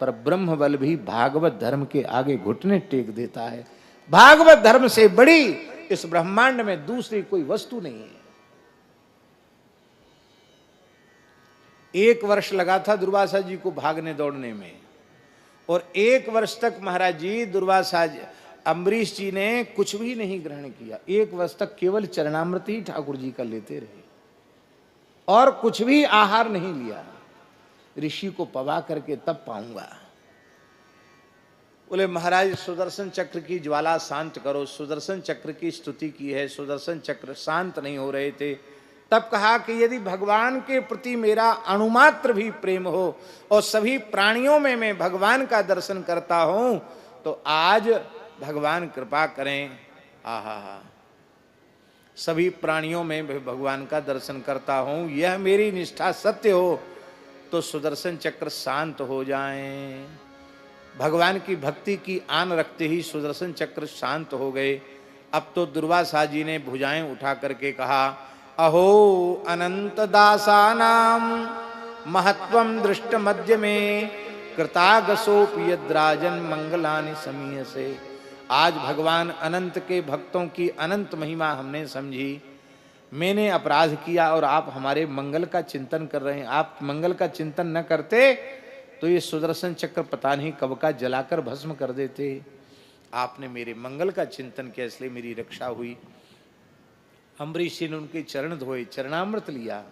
Speaker 1: पर ब्रह्मबल भी भागवत धर्म के आगे घुटने टेक देता है। भागवत धर्म से बड़ी इस ब्रह्मांड में दूसरी कोई वस्तु नहीं है। 1 वर्ष लगा था दुर्वासा जी को भागने दौड़ने में, और 1 वर्ष तक महाराज जी दुर्वासा जी अम्बरीश जी ने कुछ भी नहीं ग्रहण किया। 1 वर्ष तक केवल चरणामृत ही ठाकुर जी का लेते रहे और कुछ भी आहार नहीं लिया। ऋषि को पवा करके तब पाऊंगा। बोले महाराज सुदर्शन चक्र की ज्वाला शांत करो। सुदर्शन चक्र की स्तुति की है, सुदर्शन चक्र शांत नहीं हो रहे थे। तब कहा कि यदि भगवान के प्रति मेरा अणुमात्र भी प्रेम हो और सभी प्राणियों में मैं भगवान का दर्शन करता हूं तो आज भगवान कृपा करें। आहा, सभी प्राणियों में मैं भगवान का दर्शन करता हूं, यह मेरी निष्ठा सत्य हो तो सुदर्शन चक्र शांत हो जाएं। भगवान की भक्ति की आन रखते ही सुदर्शन चक्र शांत हो गए। अब तो दुर्वासा जी ने भुजाएं उठा करके कहा, अहो अनंत दासानाम महत्वम दृष्ट मध्य में कृतागसोपि यद्राजन मंगलानि समीयसे। आज भगवान अनंत के भक्तों की अनंत महिमा हमने समझी। मैंने अपराध किया और आप हमारे मंगल का चिंतन कर रहे हैं। आप मंगल का चिंतन न करते तो ये सुदर्शन चक्र पता नहीं कब का जलाकर भस्म कर देते। आपने मेरे मंगल का चिंतन किया इसलिए मेरी रक्षा हुई। अम्बरीश जी ने उनके चरण धोए, चरणामृत लिया,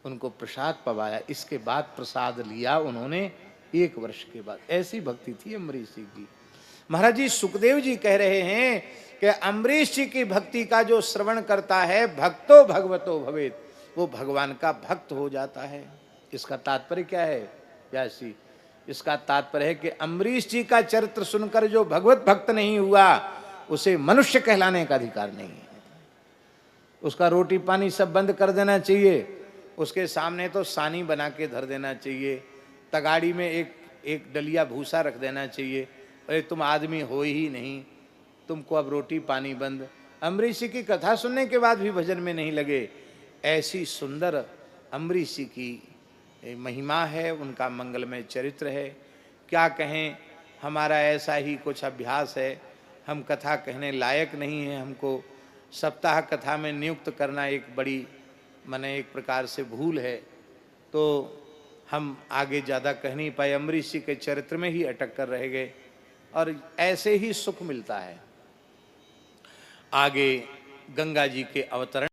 Speaker 1: उनको प्रसाद पवाया। इसके बाद प्रसाद लिया उन्होंने 1 वर्ष के बाद। ऐसी भक्ति थी अम्बरीश जी की। महाराज जी सुखदेव जी कह रहे हैं कि अम्बरीश जी की भक्ति का जो श्रवण करता है भक्तो भगवतो भवेत, वो भगवान का भक्त हो जाता है। इसका तात्पर्य क्या है व्यासी? इसका तात्पर्य है कि अम्बरीश जी का चरित्र सुनकर जो भगवत भक्त नहीं हुआ उसे मनुष्य कहलाने का अधिकार नहीं है। उसका रोटी पानी सब बंद कर देना चाहिए, उसके सामने तो सानी बना के धर देना चाहिए, तगाड़ी में एक डलिया भूसा रख देना चाहिए। अरे तुम आदमी हो ही नहीं, तुमको अब रोटी पानी बंद। अम्बरीश जी की कथा सुनने के बाद भी भजन में नहीं लगे। ऐसी सुंदर अम्बरीश जी की महिमा है, उनका मंगलमय चरित्र है। क्या कहें, हमारा ऐसा ही कुछ अभ्यास है। हम कथा कहने लायक नहीं है। हमको सप्ताह कथा में नियुक्त करना एक बड़ी माने एक प्रकार से भूल है, तो हम आगे ज़्यादा कह नहीं पाए। अम्बरीश जी के चरित्र में ही अटक कर रह गए और ऐसे ही सुख मिलता है। आगे गंगा जी के अवतरण